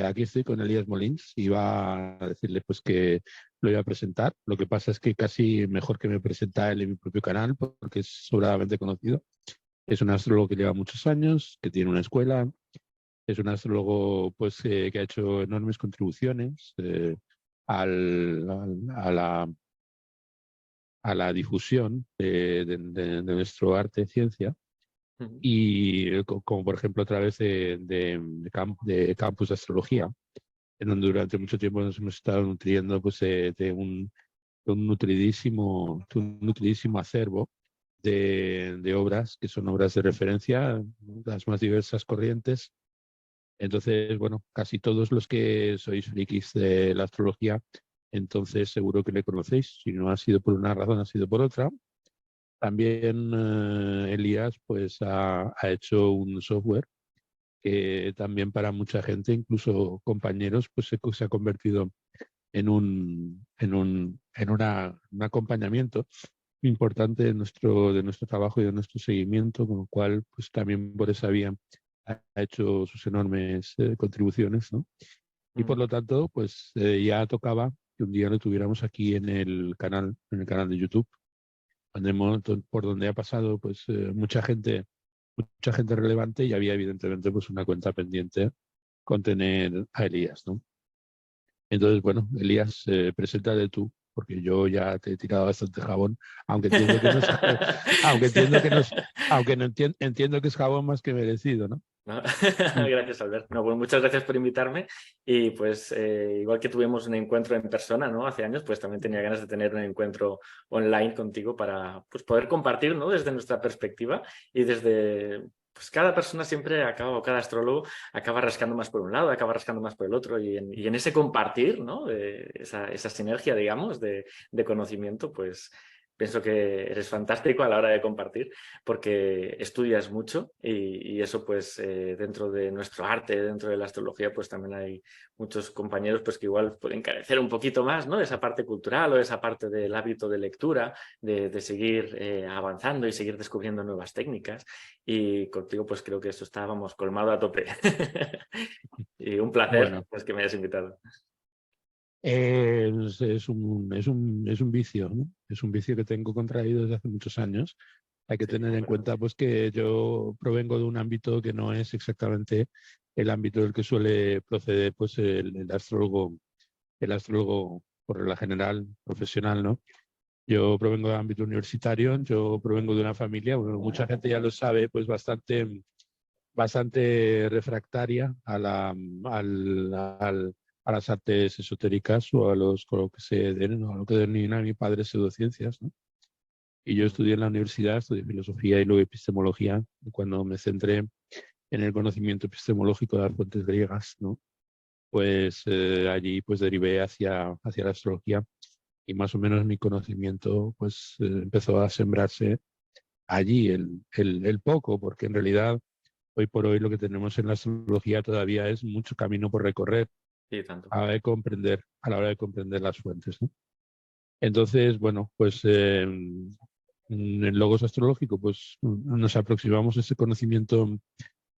Aquí estoy con Elías Molins. Iba a decirle pues que lo iba a presentar. Lo que pasa es que casi mejor que me presenta él en mi propio canal porque es sobradamente conocido. Es un astrólogo que lleva muchos años, que tiene una escuela. Es un astrólogo pues, que ha hecho enormes contribuciones a la difusión de nuestro arte y ciencia. Ujú. Y como por ejemplo a través de Campus de Astrología, en donde durante mucho tiempo nos hemos estado nutriendo pues, de un nutridísimo acervo de obras que son obras de referencia, las más diversas corrientes. Entonces, bueno, casi todos los que sois frikis de la astrología, entonces seguro que le conocéis. Si no ha sido por una razón, ha sido por otra. También Elías pues ha hecho un software que también para mucha gente, incluso compañeros, pues se ha convertido en un acompañamiento importante de nuestro trabajo y de nuestro seguimiento, con lo cual pues también por esa vía ha hecho sus enormes contribuciones, ¿no? Y por Ujú. lo tanto, pues ya tocaba que un día lo tuviéramos aquí en el canal de YouTube, por donde ha pasado pues mucha gente relevante y había evidentemente pues una cuenta pendiente con tener a Elías, ¿no? Entonces, bueno, Elías, preséntate tú, porque yo ya te he tirado bastante jabón, aunque entiendo que no es, aunque entiendo que no es, aunque no entiendo que es jabón más que merecido, ¿no? ¿No? Mm. Gracias, Albert. No, pues muchas gracias por invitarme y pues igual que tuvimos un encuentro en persona, ¿no? Hace años, pues también tenía ganas de tener un encuentro online contigo para pues, poder compartir, ¿no? Desde nuestra perspectiva y desde... Pues cada persona siempre acaba, o cada astrólogo acaba rascando más por un lado, acaba rascando más por el otro y en ese compartir, ¿no? Esa sinergia, digamos, de conocimiento, pues pienso que eres fantástico a la hora de compartir porque estudias mucho y eso pues dentro de nuestro arte, dentro de la astrología, pues también hay muchos compañeros pues que igual pueden carecer un poquito más, ¿no? Esa parte cultural o esa parte del hábito de lectura, de seguir avanzando y seguir descubriendo nuevas técnicas y contigo pues creo que eso estábamos colmado a tope. Y un placer Bueno, pues que me hayas invitado. es un vicio, ¿no? Es un vicio que tengo contraído desde hace muchos años. Hay que Sí, tener en comprendo. cuenta pues que yo provengo de un ámbito que no es exactamente el ámbito del que suele proceder pues el astrólogo por regla general, profesional, ¿no? Yo provengo del ámbito universitario, yo provengo de una familia, bueno, mucha gente ya lo sabe, pues bastante refractaria a las artes esotéricas o con lo que se den, o a lo que denomina mi padre pseudociencias, ¿no? Y yo Mm. estudié en la universidad, estudié filosofía y luego epistemología, y cuando me centré en el conocimiento epistemológico de las fuentes griegas, ¿no? Pues allí pues derivé hacia la astrología y más o menos mi conocimiento pues empezó a sembrarse allí el poco, porque en realidad hoy por hoy lo que tenemos en la astrología todavía es mucho camino por recorrer Sí, tanto. a la hora de comprender las fuentes, ¿no? Entonces, bueno, pues en el logos astrológico pues nos aproximamos a ese conocimiento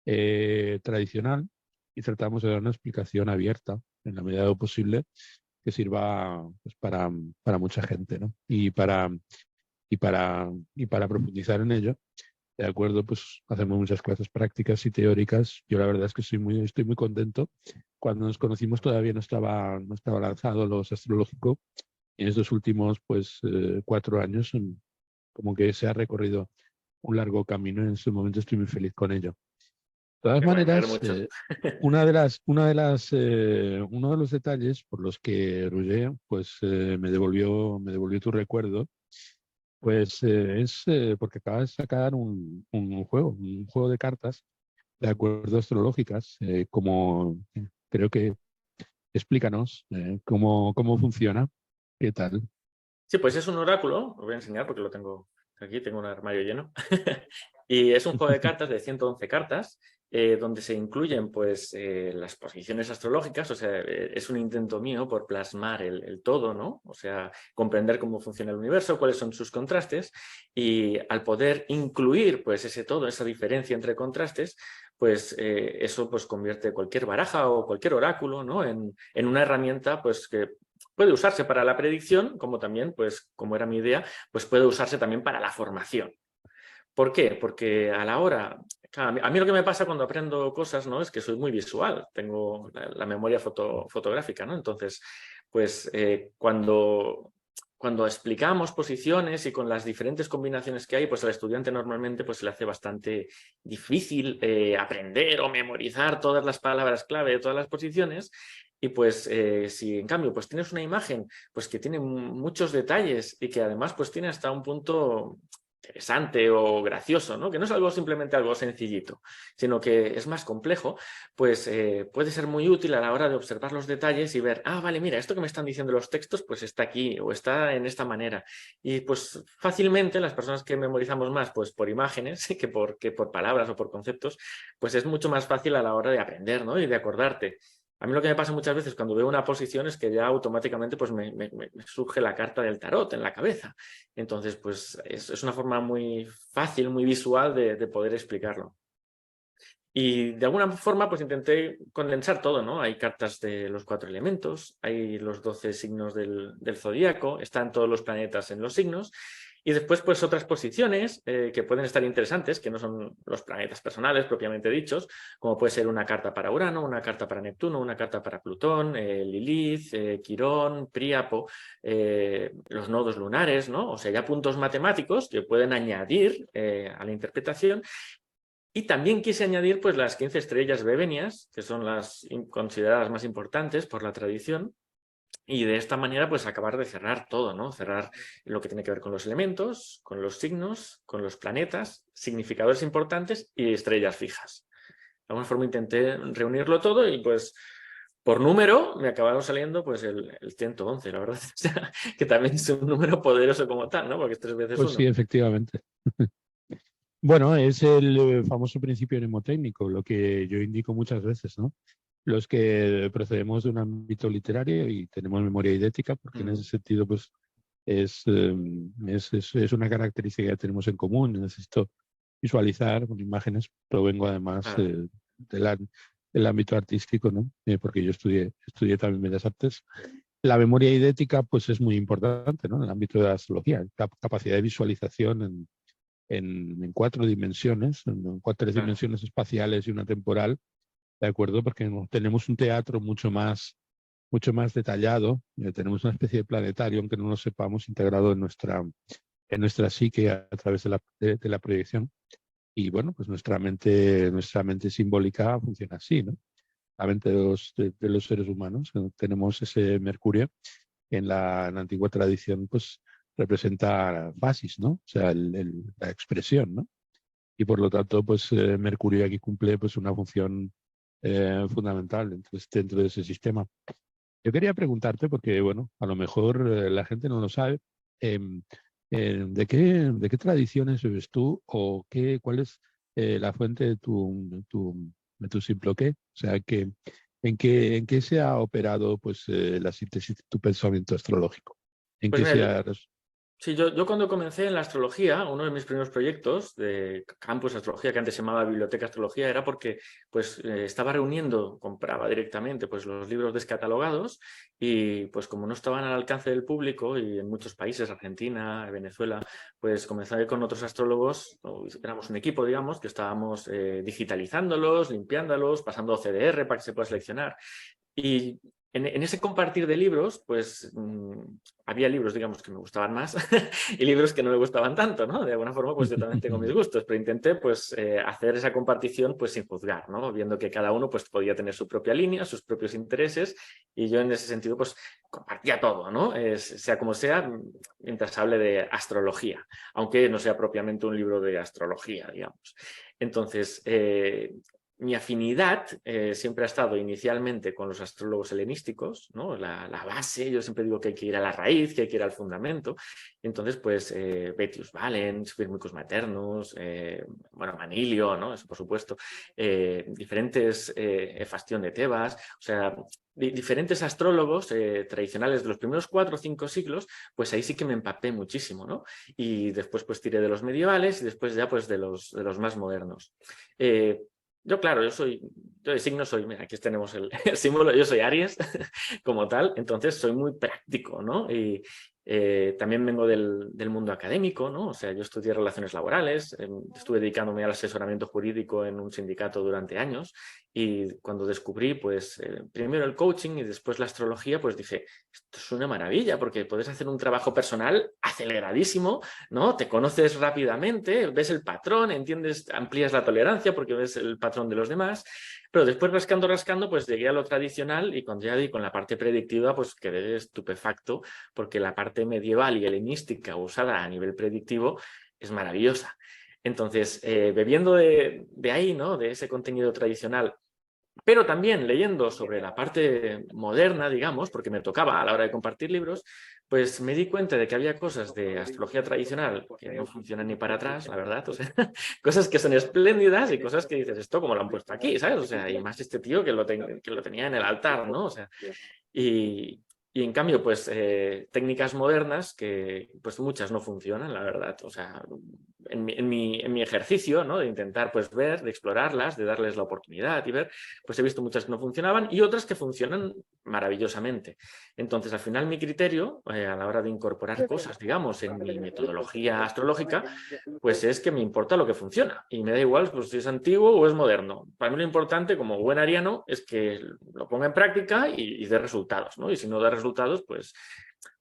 tradicional y tratamos de dar una explicación abierta en la medida de lo posible que sirva pues, para mucha gente, ¿no? Y para profundizar en ello, de acuerdo, pues hacemos muchas clases prácticas y teóricas. Yo la verdad es que estoy muy contento. Cuando nos conocimos todavía no estaba lanzado los astrológico. En estos últimos pues 4 años como que se ha recorrido un largo camino y en este momento estoy muy feliz con ello. De todas Me alegro maneras, mucho. uno de los detalles por los que Roger pues, me devolvió tu recuerdo, pues es porque acaba de sacar un juego de cartas de acuerdo astrológicas, como creo que explícanos cómo funciona, qué tal. Sí, pues es un oráculo, os voy a enseñar porque lo tengo aquí, tengo un armario lleno. Y es un juego de cartas de 111 cartas donde se incluyen pues las posiciones astrológicas, o sea, es un intento mío por plasmar el todo, ¿no? O sea, comprender cómo funciona el universo, cuáles son sus contrastes, y al poder incluir pues ese todo, esa diferencia entre contrastes, pues eso pues convierte cualquier baraja o cualquier oráculo, ¿no? en una herramienta pues que puede usarse para la predicción, como también, pues como era mi idea, pues puede usarse también para la formación. ¿Por qué? Porque a la hora... Claro, a mí lo que me pasa cuando aprendo cosas, ¿no? Es que soy muy visual, tengo la memoria fotográfica, ¿no? Entonces, pues cuando explicamos posiciones y con las diferentes combinaciones que hay, pues al estudiante normalmente pues, se le hace bastante difícil aprender o memorizar todas las palabras clave de todas las posiciones. Y pues si en cambio pues tienes una imagen pues que tiene muchos detalles y que además pues tiene hasta un punto interesante o gracioso, ¿no? Que no es algo simplemente algo sencillito, sino que es más complejo, pues puede ser muy útil a la hora de observar los detalles y ver, ah, vale, mira, esto que me están diciendo los textos, pues está aquí o está en esta manera. Y pues fácilmente las personas que memorizamos más pues por imágenes que por palabras o por conceptos, pues es mucho más fácil a la hora de aprender, ¿no? Y de acordarte. A mí lo que me pasa muchas veces cuando veo una posición es que ya automáticamente pues me surge la carta del tarot en la cabeza. Entonces, pues es una forma muy fácil, muy visual de poder explicarlo. Y de alguna forma, pues intenté condensar todo, ¿no? Hay cartas de los 4 elementos, hay los 12 signos del zodíaco, están todos los planetas en los signos, y después, pues otras posiciones que pueden estar interesantes, que no son los planetas personales propiamente dichos, como puede ser una carta para Urano, una carta para Neptuno, una carta para Plutón, Lilith, Quirón, Príapo, los nodos lunares, ¿no? O sea, ya puntos matemáticos que pueden añadir a la interpretación. Y también quise añadir pues, las 15 estrellas bevenias, que son las consideradas más importantes por la tradición, y de esta manera pues acabar de cerrar todo, ¿no? Cerrar lo que tiene que ver con los elementos, con los signos, con los planetas, significadores importantes y estrellas fijas. De alguna forma intenté reunirlo todo y pues por número me acabaron saliendo pues el 111, la verdad. O sea, que también es un número poderoso como tal, ¿no? Porque es 3 veces Pues 1. sí, efectivamente. Bueno, es el famoso principio mnemotécnico, lo que yo indico muchas veces, ¿no? Los que procedemos de un ámbito literario y tenemos memoria idética, porque en ese sentido, pues, es una característica que tenemos en común. Necesito visualizar con imágenes. Provengo además del ámbito artístico, ¿no? Porque yo estudié también Bellas Artes. La memoria idética, pues, es muy importante, ¿no? En el ámbito de la astrología, capacidad de visualización en 4 dimensiones, en 3 dimensiones espaciales y una temporal, ¿de acuerdo? Porque tenemos un teatro mucho más detallado, tenemos una especie de planetario, aunque no lo sepamos, integrado en nuestra psique a través de la proyección. Y bueno, pues nuestra mente simbólica funciona así, ¿no? La mente de los seres humanos. Tenemos ese Mercurio en la antigua tradición, pues representa fasis, ¿no? O sea, la expresión, ¿no? Y por lo tanto, pues Mercurio aquí cumple pues una función fundamental dentro de ese sistema. Yo quería preguntarte, porque bueno, a lo mejor la gente no lo sabe, em, ¿de qué tradiciones bebes tú o cuál es la fuente de tu Simploqué? O sea, ¿en qué se ha operado pues, la síntesis de tu pensamiento astrológico? ¿En Pues qué mira, se ha... sí, yo cuando comencé en la astrología, uno de mis primeros proyectos de Campus Astrología, que antes se llamaba Biblioteca Astrología, era porque pues, estaba reuniendo, compraba directamente pues, los libros descatalogados y pues como no estaban al alcance del público y en muchos países, Argentina, Venezuela, pues comencé con otros astrólogos, éramos un equipo, digamos, que estábamos digitalizándolos, limpiándolos, pasando CDR para que se pueda seleccionar. Y en ese compartir de libros, pues había libros, digamos, que me gustaban más y libros que no me gustaban tanto, ¿no? De alguna forma, pues yo también tengo mis gustos, pero intenté, pues, hacer esa compartición, pues, sin juzgar, ¿no? Viendo que cada uno, pues, podía tener su propia línea, sus propios intereses, y yo en ese sentido, pues, compartía todo, ¿no? Sea como sea, mientras hable de astrología, aunque no sea propiamente un libro de astrología, digamos. Entonces, mi afinidad siempre ha estado inicialmente con los astrólogos helenísticos, ¿no? La base, yo siempre digo que hay que ir a la raíz, que hay que ir al fundamento. Entonces, pues, Vettius Valens, Firmicus Maternus, bueno, Manilio, ¿no? Eso por supuesto, diferentes Hefastión de Tebas, o sea, diferentes astrólogos tradicionales de los primeros 4 o 5 siglos, pues ahí sí que me empapé muchísimo, ¿no? Y después pues tiré de los medievales y después ya pues de los más modernos. Yo, claro, yo de signo soy, mira, aquí tenemos el símbolo, yo soy Aries como tal, entonces soy muy práctico, ¿no? Y también vengo del mundo académico, ¿no? O sea, yo estudié relaciones laborales, estuve dedicándome al asesoramiento jurídico en un sindicato durante años y cuando descubrí, pues, primero el coaching y después la astrología, pues dije, esto es una maravilla porque puedes hacer un trabajo personal aceleradísimo, ¿no? Te conoces rápidamente, ves el patrón, entiendes, amplías la tolerancia porque ves el patrón de los demás, pero después rascando, pues llegué a lo tradicional y cuando ya di con la parte predictiva, pues quedé estupefacto porque la parte medieval y helenística usada a nivel predictivo es maravillosa. Entonces, bebiendo de ahí, ¿no? De ese contenido tradicional, pero también leyendo sobre la parte moderna, digamos, porque me tocaba a la hora de compartir libros, pues me di cuenta de que había cosas de astrología tradicional que no funcionan ni para atrás, la verdad, o sea, cosas que son espléndidas y cosas que dices, esto como lo han puesto aquí, ¿sabes? O sea, y más este tío que lo tenía en el altar, ¿no? O sea, y en cambio, pues técnicas modernas que pues muchas no funcionan, la verdad. O sea, en mi ejercicio, ¿no? De intentar pues ver, de explorarlas, de darles la oportunidad y ver, pues he visto muchas que no funcionaban y otras que funcionan maravillosamente. Entonces, al final mi criterio a la hora de incorporar cosas, digamos, en mi metodología astrológica, pues es que me importa lo que funciona y me da igual pues, si es antiguo o es moderno. Para mí lo importante como buen ariano es que lo ponga en práctica y dé resultados, ¿no? Y si no da resultados, pues,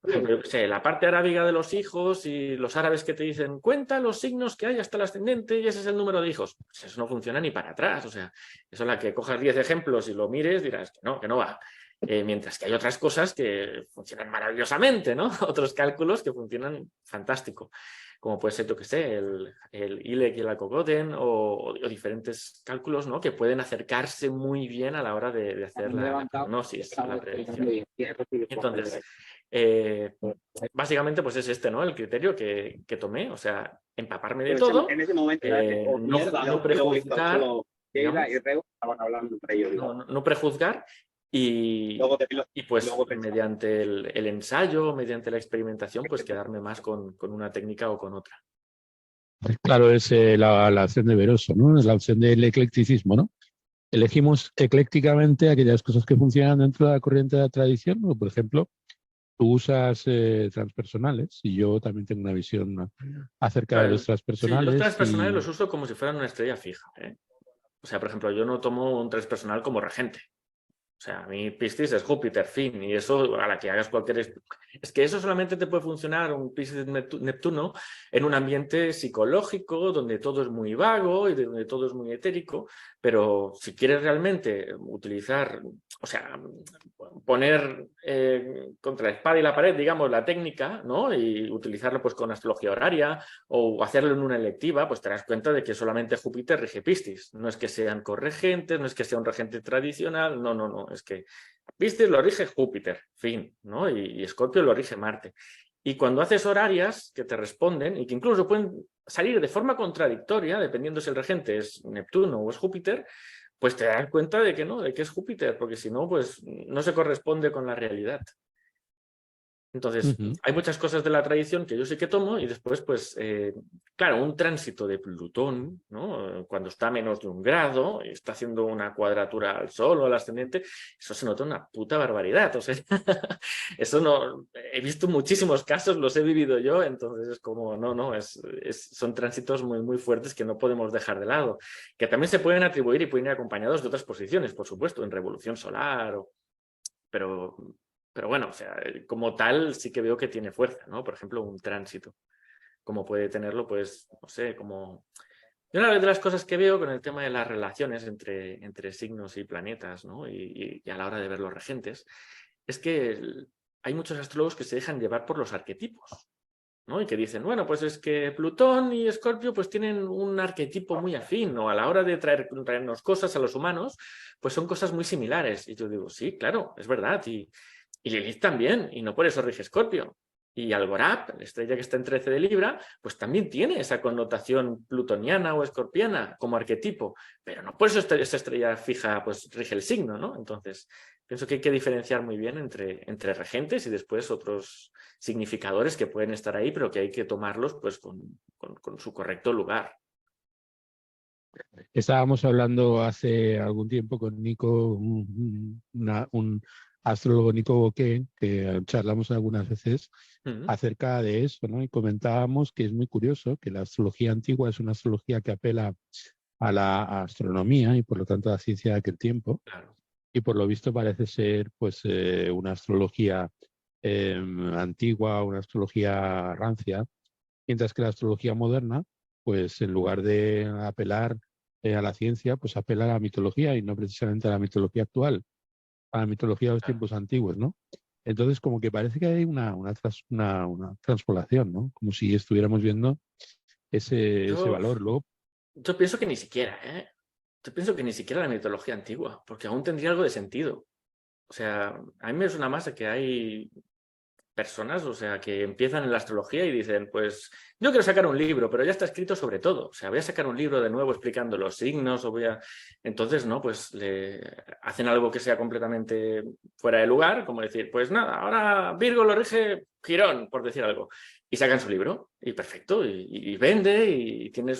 por ejemplo, yo qué sé, la parte arábiga de los hijos y los árabes que te dicen, cuenta los signos que hay hasta el ascendente y ese es el número de hijos. Pues eso no funciona ni para atrás, o sea, eso es la que cojas 10 ejemplos y lo mires, dirás que no va. Mientras que hay otras cosas que funcionan maravillosamente, ¿no? Otros cálculos que funcionan fantástico, como puede ser, yo que sé, el ILEC y el Alcogoten o diferentes cálculos, ¿no? Que pueden acercarse muy bien a la hora de hacer la prognosis, la predicción. Entonces, básicamente pues es este, ¿no? El criterio que tomé, o sea, empaparme de todo, no prejuzgar, digamos, no prejuzgar y pues mediante el ensayo, mediante la experimentación, pues quedarme más con una técnica o con otra. Claro, es la opción de Veroso, ¿no? Es la opción del eclecticismo, ¿no? Elegimos eclécticamente aquellas cosas que funcionan dentro de la corriente de la tradición, o por ejemplo, tú usas transpersonales y yo también tengo una visión acerca de los Sí, yo los transpersonales transpersonales los uso como si fueran una estrella fija, ¿eh? O sea, por ejemplo, yo no tomo un transpersonal como regente. O sea, mi Piscis es Júpiter, fin, y eso a la que hagas cualquier... Es que eso solamente te puede funcionar un Piscis Neptuno en un ambiente psicológico donde todo es muy vago y donde todo es muy etérico, pero si quieres realmente utilizar, o sea, poner contra la espada y la pared, digamos, la técnica, ¿no? Y utilizarlo pues con astrología horaria o hacerlo en una electiva, pues te das cuenta de que solamente Júpiter rige Piscis. No es que sean corregentes, no es que sea un regente tradicional, no, es que Piscis lo rige Júpiter, fin, ¿no? Y Escorpio lo rige Marte. Y cuando haces horarias que te responden y que incluso pueden salir de forma contradictoria, dependiendo si el regente es Neptuno o es Júpiter, pues te das cuenta de que no, de que es Júpiter, porque si no, pues no se corresponde con la realidad. Entonces, hay muchas cosas de la tradición que yo sí que tomo y después, pues, claro, un tránsito de Plutón, ¿no? Cuando está a menos de 1 grado y está haciendo una cuadratura al Sol o al ascendente, eso se nota una puta barbaridad. O sea, eso no... He visto muchísimos casos, los he vivido yo, entonces es como, son tránsitos muy, muy fuertes que no podemos dejar de lado, que también se pueden atribuir y pueden ir acompañados de otras posiciones, por supuesto, en revolución solar, pero bueno, o sea, como tal sí que veo que tiene fuerza, ¿no? Por ejemplo, un tránsito, como puede tenerlo, pues, no sé, como... Y una de las cosas que veo con el tema de las relaciones entre signos y planetas, ¿no? Y a la hora de ver los regentes, es que hay muchos astrólogos que se dejan llevar por los arquetipos. ¿no? Y que dicen, bueno, pues es que Plutón y Escorpio pues tienen un arquetipo muy afín, o a la hora de traernos cosas a los humanos, pues son cosas muy similares. Y yo digo, sí, claro, es verdad. Y Lilith también, y no por eso rige Escorpio. Y Algorab, la estrella que está en 13 de Libra, pues también tiene esa connotación plutoniana o escorpiana como arquetipo, pero no por eso esa estrella fija pues rige el signo, ¿no? Entonces, pienso que hay que diferenciar muy bien entre regentes y después otros significadores que pueden estar ahí, pero que hay que tomarlos pues con su correcto lugar. Estábamos hablando hace algún tiempo con Nico, un astrólogo Nico Boqué, que charlamos algunas veces acerca de eso, ¿no? Y comentábamos que es muy curioso que la astrología antigua es una astrología que apela a la astronomía y por lo tanto a la ciencia de aquel tiempo. Claro. Y por lo visto parece ser pues una astrología antigua, una astrología rancia, mientras que la astrología moderna, pues en lugar de apelar a la ciencia, pues apela a la mitología y no precisamente a la mitología actual, a la mitología de los tiempos antiguos, ¿no? Entonces, como que parece que hay una transpolación, ¿no? Como si estuviéramos viendo ese Yo, valor. Luego, yo pienso que ni siquiera, ¿eh? Yo pienso que ni siquiera la mitología antigua, porque aún tendría algo de sentido. O sea, a mí me suena más a que hay personas, o sea, que empiezan en la astrología y dicen, pues yo quiero sacar un libro, pero ya está escrito sobre todo. O sea, voy a sacar un libro de nuevo explicando los signos o voy a... Entonces, no, pues le hacen algo que sea completamente fuera de lugar, como decir, pues nada, ahora Virgo lo rige Quirón, por decir algo. Y sacan su libro y perfecto, y vende y tiene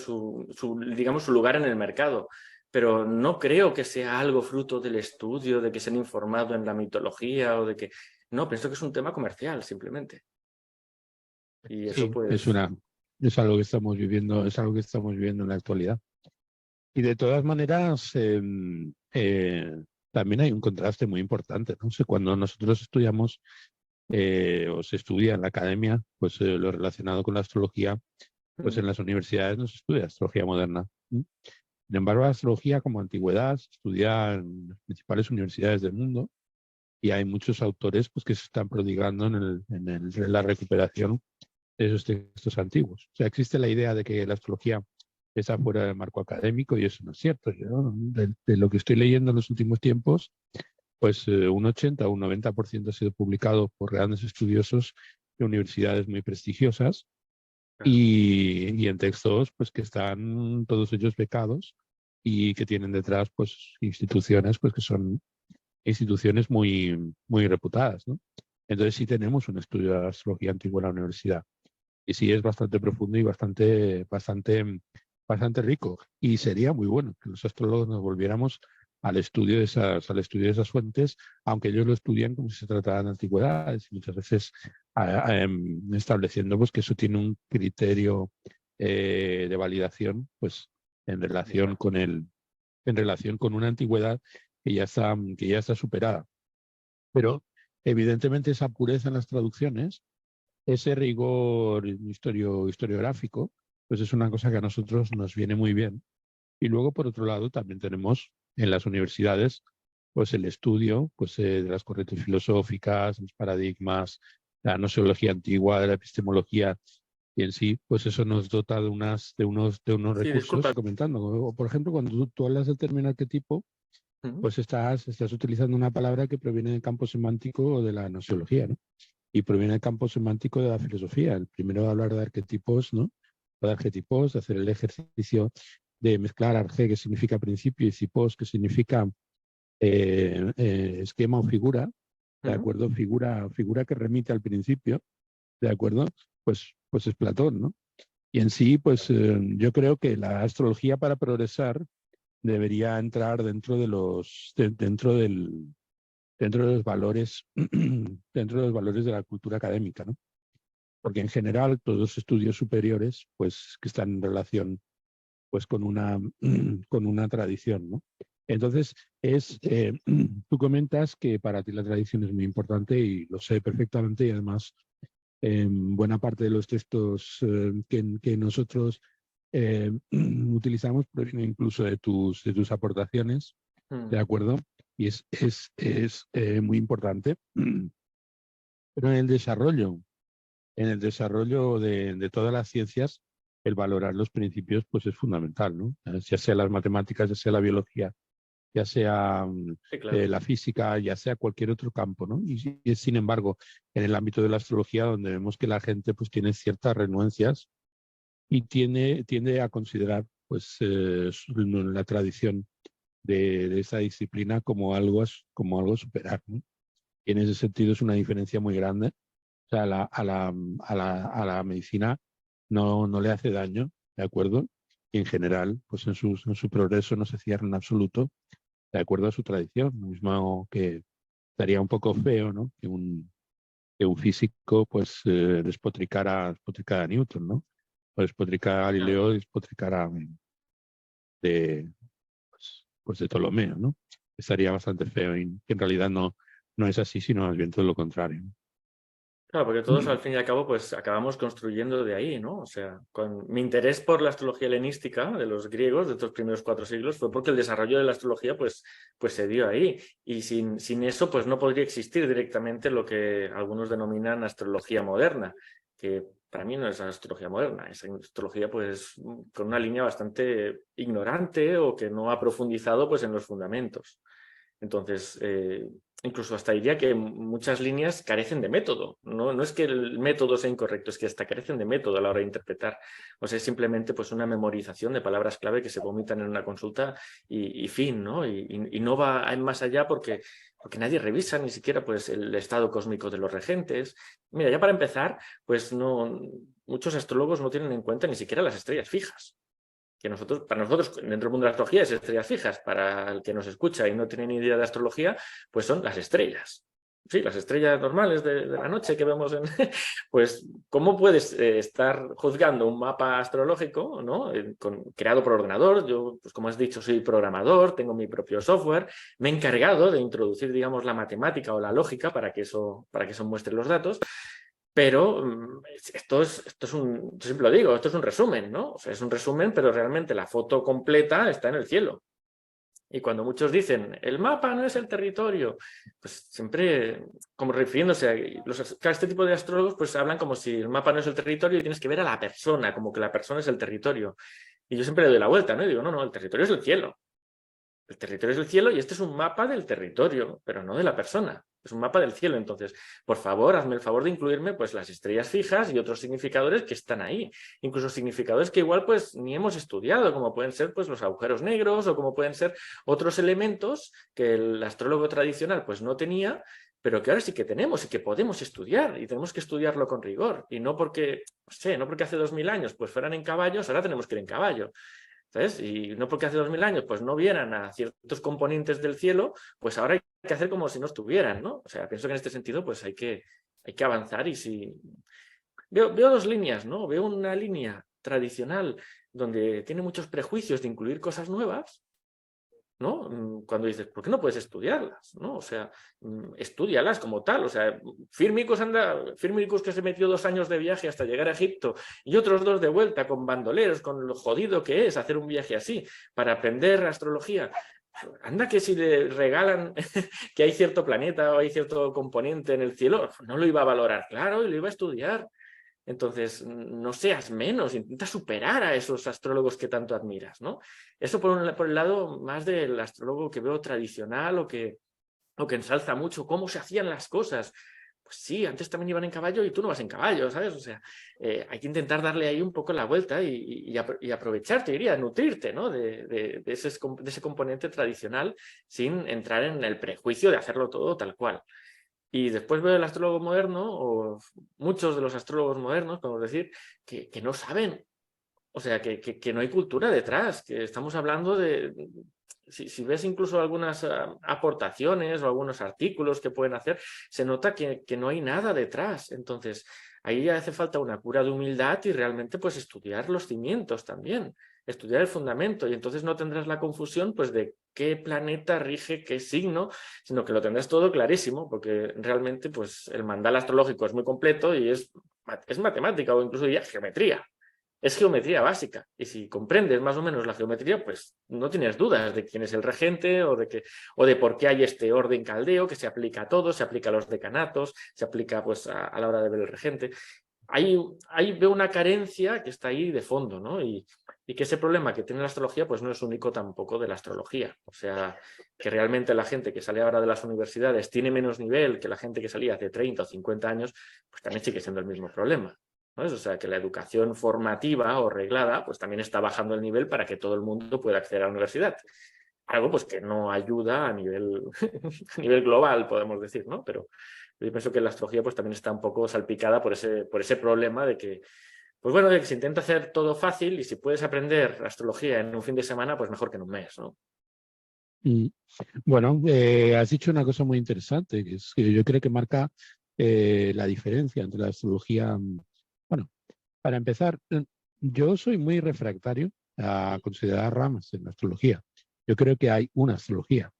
digamos, su lugar en el mercado. Pero no creo que sea algo fruto del estudio, de que se han informado en la mitología o de que no, pienso que es un tema comercial, simplemente. Y eso, sí, pues, es algo que estamos viviendo, es algo que estamos viviendo en la actualidad. Y de todas maneras, también hay un contraste muy importante, ¿no? O sea, cuando nosotros estudiamos o se estudia en la academia, pues lo relacionado con la astrología, pues en las universidades no se estudia astrología moderna. ¿Sí? Sin embargo, la astrología como antigüedad se estudia en las principales universidades del mundo y hay muchos autores pues, que se están prodigando en la recuperación de esos textos antiguos. O sea, existe la idea de que la astrología está fuera del marco académico y eso no es cierto. Yo, de lo que estoy leyendo en los últimos tiempos, pues un 80 o un 90% ha sido publicado por grandes estudiosos de universidades muy prestigiosas claro, y en textos pues que están todos ellos becados y que tienen detrás pues instituciones pues que son instituciones muy reputadas, ¿no? Entonces sí tenemos un estudio de astrología antigua en la universidad y sí es bastante profundo y bastante rico. Y sería muy bueno que los astrólogos nos volviéramos al estudio de esas fuentes, aunque ellos lo estudian como si se tratara de antigüedades, y muchas veces estableciendo pues, que eso tiene un criterio de validación pues, en relación ya, con en relación con una antigüedad que ya está superada. Pero evidentemente esa pureza en las traducciones, ese rigor historiográfico, pues es una cosa que a nosotros nos viene muy bien. Y luego, por otro lado, también tenemos en las universidades pues el estudio pues, de las corrientes filosóficas, los paradigmas, la gnoseología antigua, de la epistemología, y en sí, pues eso nos dota de unos sí, recursos. disculpa. Comentando, o, por ejemplo, cuando tú hablas del término arquetipo, pues estás utilizando una palabra que proviene del campo semántico de la gnoseología, ¿no? Y proviene del campo semántico de la filosofía. El primero de hablar de arquetipos, ¿no? De arquetipos, de hacer el ejercicio de mezclar arge, que significa principio, y cipos, que significa esquema o figura, ¿de acuerdo? Figura que remite al principio, ¿de acuerdo? Pues es Platón, ¿no? Y en sí, pues yo creo que la astrología para progresar debería entrar dentro de los valores, dentro de los valores de la cultura académica, ¿no? Porque en general todos los estudios superiores, pues que están en relación pues con una tradición, ¿no? Entonces, tú comentas que para ti la tradición es muy importante y lo sé perfectamente y además buena parte de los textos que nosotros utilizamos provienen incluso de tus aportaciones, ¿de acuerdo? Y es muy importante. Pero en el desarrollo en el desarrollo de todas las ciencias, el valorar los principios pues es fundamental, ¿no? Ya sea las matemáticas, ya sea la biología, ya sea Sí, claro. la física, ya sea cualquier otro campo, ¿no? Y sin embargo, en el ámbito de la astrología, donde vemos que la gente pues tiene ciertas renuencias y tiende a considerar pues la tradición de esa disciplina como algo a superar, ¿no? Y en ese sentido es una diferencia muy grande. O sea, a la medicina no le hace daño, ¿de acuerdo? Y en general, pues en su progreso no se cierra en absoluto, de acuerdo a su tradición. Lo mismo que estaría un poco feo, ¿no? Que un físico pues despotricara a Newton, ¿no? O despotricara a Claro. Galileo, despotricara pues de Ptolomeo, ¿no? Estaría bastante feo y en realidad no es así, sino más bien todo lo contrario, ¿no? Claro, porque todos al fin y al cabo pues acabamos construyendo de ahí, ¿no? O sea, con mi interés por la astrología helenística de los griegos de estos primeros 4 siglos fue porque el desarrollo de la astrología pues se dio ahí y sin eso pues no podría existir directamente lo que algunos denominan astrología moderna, que para mí no es astrología moderna, es astrología pues con una línea bastante ignorante o que no ha profundizado pues en los fundamentos. Entonces, incluso hasta diría que muchas líneas carecen de método. No es que el método sea incorrecto, es que hasta carecen de método a la hora de interpretar. O sea, es simplemente pues, una memorización de palabras clave que se vomitan en una consulta y fin, ¿no? Y no va más allá porque nadie revisa ni siquiera pues, el estado cósmico de los regentes. Mira, ya para empezar, pues muchos astrólogos no tienen en cuenta ni siquiera las estrellas fijas. Para nosotros, dentro del mundo de la astrología, es estrellas fijas. Para el que nos escucha y no tiene ni idea de astrología, pues son las estrellas. Sí, las estrellas normales de la noche que vemos en... Pues, ¿cómo puedes estar juzgando un mapa astrológico, ¿no? Creado por ordenador? Yo, pues como has dicho, soy programador, tengo mi propio software, me he encargado de introducir, digamos, la matemática o la lógica para que eso muestre los datos. Pero esto es yo siempre lo digo, esto es un resumen, ¿no? O sea, es un resumen, pero realmente la foto completa está en el cielo. Y cuando muchos dicen, el mapa no es el territorio, pues siempre, como refiriéndose a este tipo de astrólogos, pues hablan como si el mapa no es el territorio y tienes que ver a la persona, como que la persona es el territorio. Y yo siempre le doy la vuelta, ¿no? Y digo, no, el territorio es el cielo. El territorio es el cielo y este es un mapa del territorio, pero no de la persona. Es un mapa del cielo. Entonces, por favor, hazme el favor de incluirme pues, las estrellas fijas y otros significadores que están ahí. Incluso significadores que igual pues, ni hemos estudiado, como pueden ser pues, los agujeros negros o como pueden ser otros elementos que el astrólogo tradicional pues, no tenía, pero que ahora sí que tenemos y que podemos estudiar y tenemos que estudiarlo con rigor. Y no porque, no porque hace 2000 años pues, fueran en caballos, ahora tenemos que ir en caballo. ¿Sabes? Y no porque hace 2000 años pues no vieran a ciertos componentes del cielo, pues ahora hay que hacer como si no estuvieran, ¿no? O sea, pienso que en este sentido pues hay que avanzar y si... Veo dos líneas, ¿no? Veo una línea tradicional donde tiene muchos prejuicios de incluir cosas nuevas, ¿no? Cuando dices, ¿por qué no puedes estudiarlas? ¿No? O sea, estúdialas como tal. O sea, Firmicus que se metió 2 años de viaje hasta llegar a Egipto y otros 2 de vuelta con bandoleros, con lo jodido que es hacer un viaje así para aprender astrología. Anda que si le regalan que hay cierto planeta o hay cierto componente en el cielo, no lo iba a valorar, claro, y lo iba a estudiar. Entonces, no seas menos, intenta superar a esos astrólogos que tanto admiras, ¿no? Eso por el lado más del astrólogo que veo tradicional o que ensalza mucho cómo se hacían las cosas. Pues sí, antes también iban en caballo y tú no vas en caballo, ¿sabes? O sea, hay que intentar darle ahí un poco la vuelta y aprovecharte, diría, nutrirte, ¿no? De ese componente tradicional sin entrar en el prejuicio de hacerlo todo tal cual. Y después veo el astrólogo moderno, o muchos de los astrólogos modernos, podemos decir, que no saben, o sea, que no hay cultura detrás, que estamos hablando de... Si ves incluso algunas aportaciones o algunos artículos que pueden hacer, se nota que no hay nada detrás. Entonces, ahí hace falta una cura de humildad y realmente pues estudiar los cimientos también, estudiar el fundamento, y entonces no tendrás la confusión pues de qué planeta rige qué signo, sino que lo tendrás todo clarísimo, porque realmente pues el mandal astrológico es muy completo y es matemática o incluso ya geometría. Es geometría básica, y si comprendes más o menos la geometría, pues no tienes dudas de quién es el regente o de por qué hay este orden caldeo que se aplica a todos, se aplica a los decanatos, se aplica pues a la hora de ver el regente. veo una carencia que está ahí de fondo, ¿no? Y que ese problema que tiene la astrología pues no es único tampoco de la astrología. O sea, que realmente la gente que sale ahora de las universidades tiene menos nivel que la gente que salía hace 30 o 50 años, pues también sigue siendo el mismo problema, ¿no? O sea, que la educación formativa o reglada pues también está bajando el nivel para que todo el mundo pueda acceder a la universidad. Algo pues que no ayuda a nivel, a nivel global, podemos decir, ¿no? Pero yo pienso que la astrología pues también está un poco salpicada por ese problema de que, pues bueno, de que se intenta hacer todo fácil y si puedes aprender astrología en un fin de semana, pues mejor que en un mes, ¿no? Mm. Bueno, has dicho una cosa muy interesante, que es que yo creo que marca la diferencia entre la astrología. Bueno, para empezar, yo soy muy refractario a considerar ramas en la astrología. Yo creo que hay una astrología.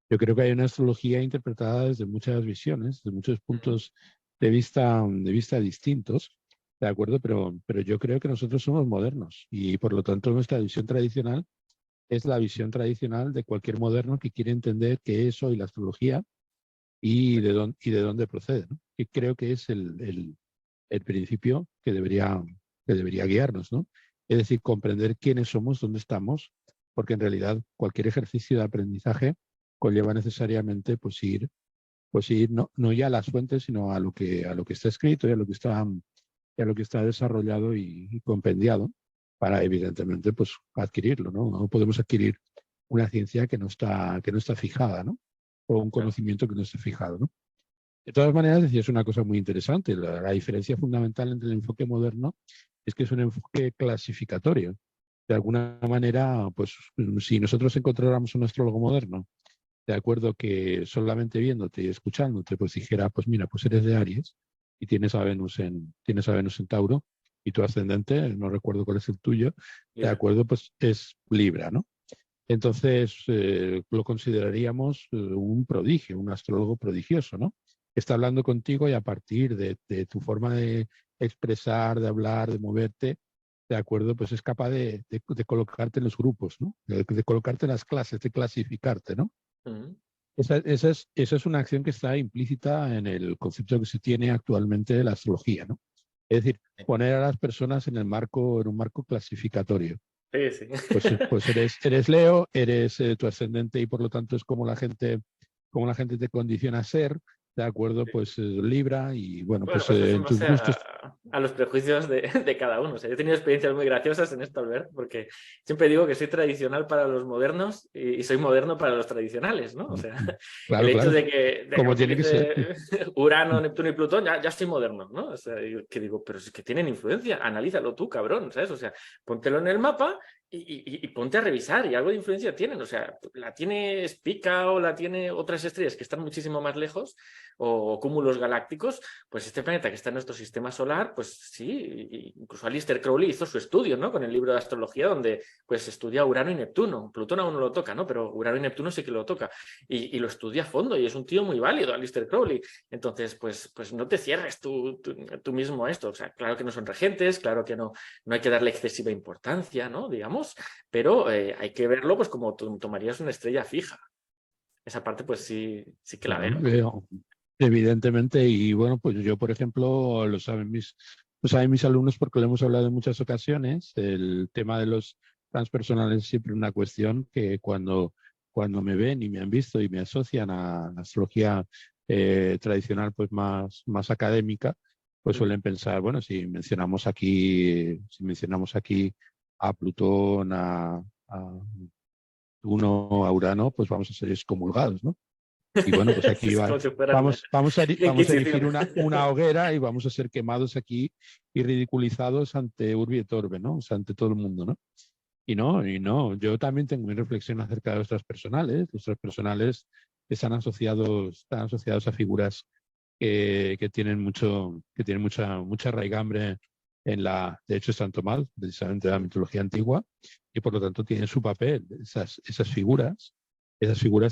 Yo creo que hay una astrología interpretada desde muchas visiones, desde muchos puntos de vista distintos, ¿de acuerdo? Pero yo creo que nosotros somos modernos y por lo tanto nuestra visión tradicional es la visión tradicional de cualquier moderno que quiere entender qué es hoy la astrología y de dónde procede, ¿no? Y creo que es el principio que debería guiarnos, ¿no? Es decir, comprender quiénes somos, dónde estamos, porque en realidad cualquier ejercicio de aprendizaje conlleva necesariamente pues ir no ya a las fuentes, sino a lo que está escrito y a lo que está desarrollado y compendiado para evidentemente pues adquirirlo, ¿no? No podemos adquirir una ciencia que no está fijada, ¿no? O un conocimiento que no está fijado, ¿no? De todas maneras, decías una cosa muy interesante. La diferencia fundamental entre el enfoque moderno es que es un enfoque clasificatorio. De alguna manera, pues si nosotros encontráramos un astrólogo moderno, de acuerdo que solamente viéndote y escuchándote, pues dijera, pues mira, pues eres de Aries y tienes a Venus en Tauro y tu ascendente, no recuerdo cuál es el tuyo, de Mira. acuerdo, pues es Libra, ¿no? Entonces lo consideraríamos un prodigio, un astrólogo prodigioso, ¿no? Está hablando contigo y a partir de tu forma de expresar, de hablar, de moverte, de acuerdo, pues es capaz de colocarte en los grupos, ¿no? De colocarte en las clases, de clasificarte, ¿no? Uh-huh. Esa es una acción que está implícita en el concepto que se tiene actualmente de la astrología, ¿no? Es decir, poner a las personas en un marco clasificatorio. Sí, sí. Pues eres Leo, eres tu ascendente y por lo tanto es como la gente te condiciona a ser, ¿de acuerdo? Pues Libra y bueno, Bueno, pues pues eso en no tus sé gustos. a los prejuicios de cada uno. O sea, yo he tenido experiencias muy graciosas en esto, Albert, porque siempre digo que soy tradicional para los modernos y soy moderno para los tradicionales, ¿no? O sea, el Claro, hecho claro, de que como tiene que ser. utilice Urano, Neptuno y Plutón, ya estoy moderno, ¿no? O sea, que digo, pero es que tienen influencia, analízalo tú, cabrón, ¿sabes? O sea, póntelo en el mapa y ponte a revisar y algo de influencia tienen. O sea, la tiene Spica o la tiene otras estrellas que están muchísimo más lejos o cúmulos galácticos, pues este planeta que está en nuestro sistema solar, pues sí, incluso Aleister Crowley hizo su estudio, ¿no? Con el libro de astrología donde pues estudia Urano y Neptuno. Plutón aún no lo toca, ¿no? Pero Urano y Neptuno sí que lo toca y lo estudia a fondo y es un tío muy válido, Aleister Crowley. Entonces, pues no te cierres tú mismo a esto. O sea, claro que no son regentes, claro que no hay que darle excesiva importancia, ¿no? Digamos, pero hay que verlo pues como tú tomarías una estrella fija. Esa parte pues sí que la Bueno, veo. evidentemente, y bueno, pues yo, por ejemplo, lo saben mis alumnos porque lo hemos hablado en muchas ocasiones. El tema de los transpersonales es siempre una cuestión que cuando me ven y me han visto y me asocian a la astrología tradicional, pues más académica, pues suelen pensar, bueno, si mencionamos aquí a Plutón, a Uno, a Urano, pues vamos a ser excomulgados, ¿no? Y bueno, pues aquí Es como si fueran la vamos a erigir Inquisición. una hoguera y vamos a ser quemados aquí y ridiculizados ante Urbi et Orbe, ¿no? O sea, ante todo el mundo, ¿no? Y no, yo también tengo mi reflexión acerca de nuestras personales. Nuestras personales están asociados a figuras que tienen mucha raigambre de hecho, Santo Mal, precisamente de la mitología antigua, y por lo tanto tienen su papel. Esas figuras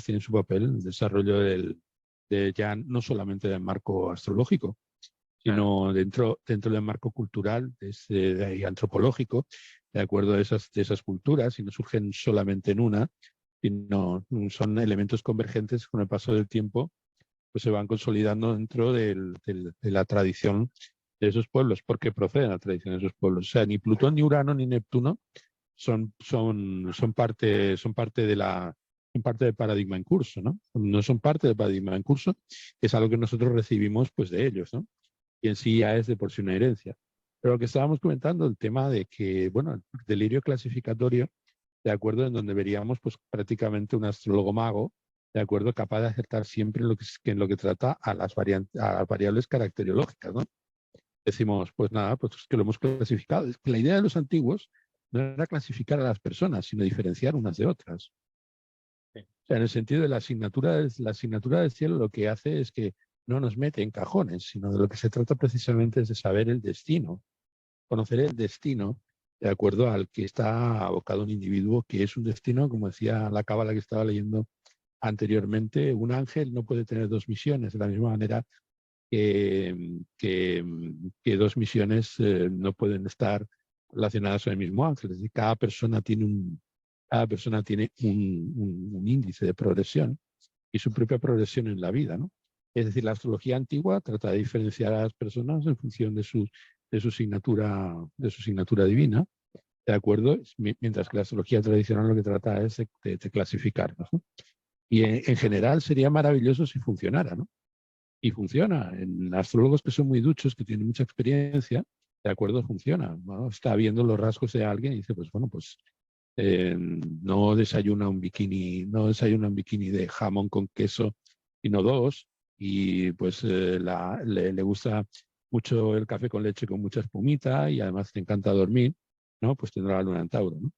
tienen su papel en el desarrollo de ya no solamente del marco astrológico, Claro. sino dentro del marco cultural y antropológico, de acuerdo de esas culturas, y no surgen solamente en una, sino son elementos convergentes con el paso del tiempo, pues se van consolidando dentro de la tradición de esos pueblos, porque procede de la tradición de esos pueblos. O sea, ni Plutón, ni Urano, ni Neptuno son parte son parte del paradigma en curso, ¿no? No son parte del paradigma en curso, es algo que nosotros recibimos pues de ellos, ¿no? Y en sí ya es de por sí una herencia. Pero lo que estábamos comentando, el tema de que, bueno, el delirio clasificatorio, de acuerdo, en donde veríamos pues prácticamente un astrólogo mago, de acuerdo, capaz de acertar siempre en lo que trata a las variables caracteriológicas, ¿no? Decimos, pues nada, pues es que lo hemos clasificado. Es que la idea de los antiguos no era clasificar a las personas, sino diferenciar unas de otras. Sí. O sea, en el sentido de la asignatura del cielo lo que hace es que no nos mete en cajones, sino de lo que se trata precisamente es de saber el destino, conocer el destino de acuerdo al que está abocado un individuo, que es un destino, como decía la cábala que estaba leyendo anteriormente, un ángel no puede tener dos misiones, de la misma manera que dos misiones no pueden estar relacionadas con el mismo ángel. Es decir, cada persona tiene un índice de progresión y su propia progresión en la vida, ¿no? Es decir, la astrología antigua trata de diferenciar a las personas en función de su asignatura divina, ¿de acuerdo? Mientras que la astrología tradicional lo que trata es de clasificarnos, ¿no? Y en general sería maravilloso si funcionara, ¿no? Y funciona. En astrólogos que son muy duchos, que tienen mucha experiencia, de acuerdo, funciona, ¿no? Está viendo los rasgos de alguien y dice, pues bueno, pues no desayuna un bikini de jamón con queso, sino dos, y pues le gusta mucho el café con leche con mucha espumita y además le encanta dormir, ¿no? Pues tendrá la luna en Tauro, ¿no?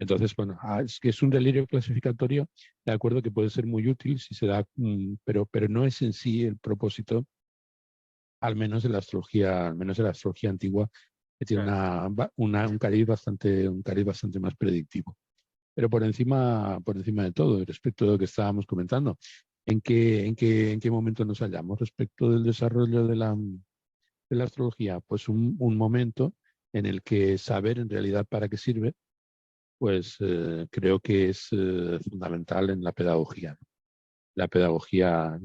Entonces, bueno, es que es un delirio clasificatorio, de acuerdo, que puede ser muy útil si se da, pero no es en sí el propósito, al menos de la astrología antigua, que tiene Claro. un cariz bastante más predictivo. Pero por encima de todo, y respecto de lo que estábamos comentando, en qué momento nos hallamos respecto del desarrollo de la astrología? Pues un momento en el que saber en realidad para qué sirve pues creo que es fundamental en la pedagogía, ¿no? La pedagogía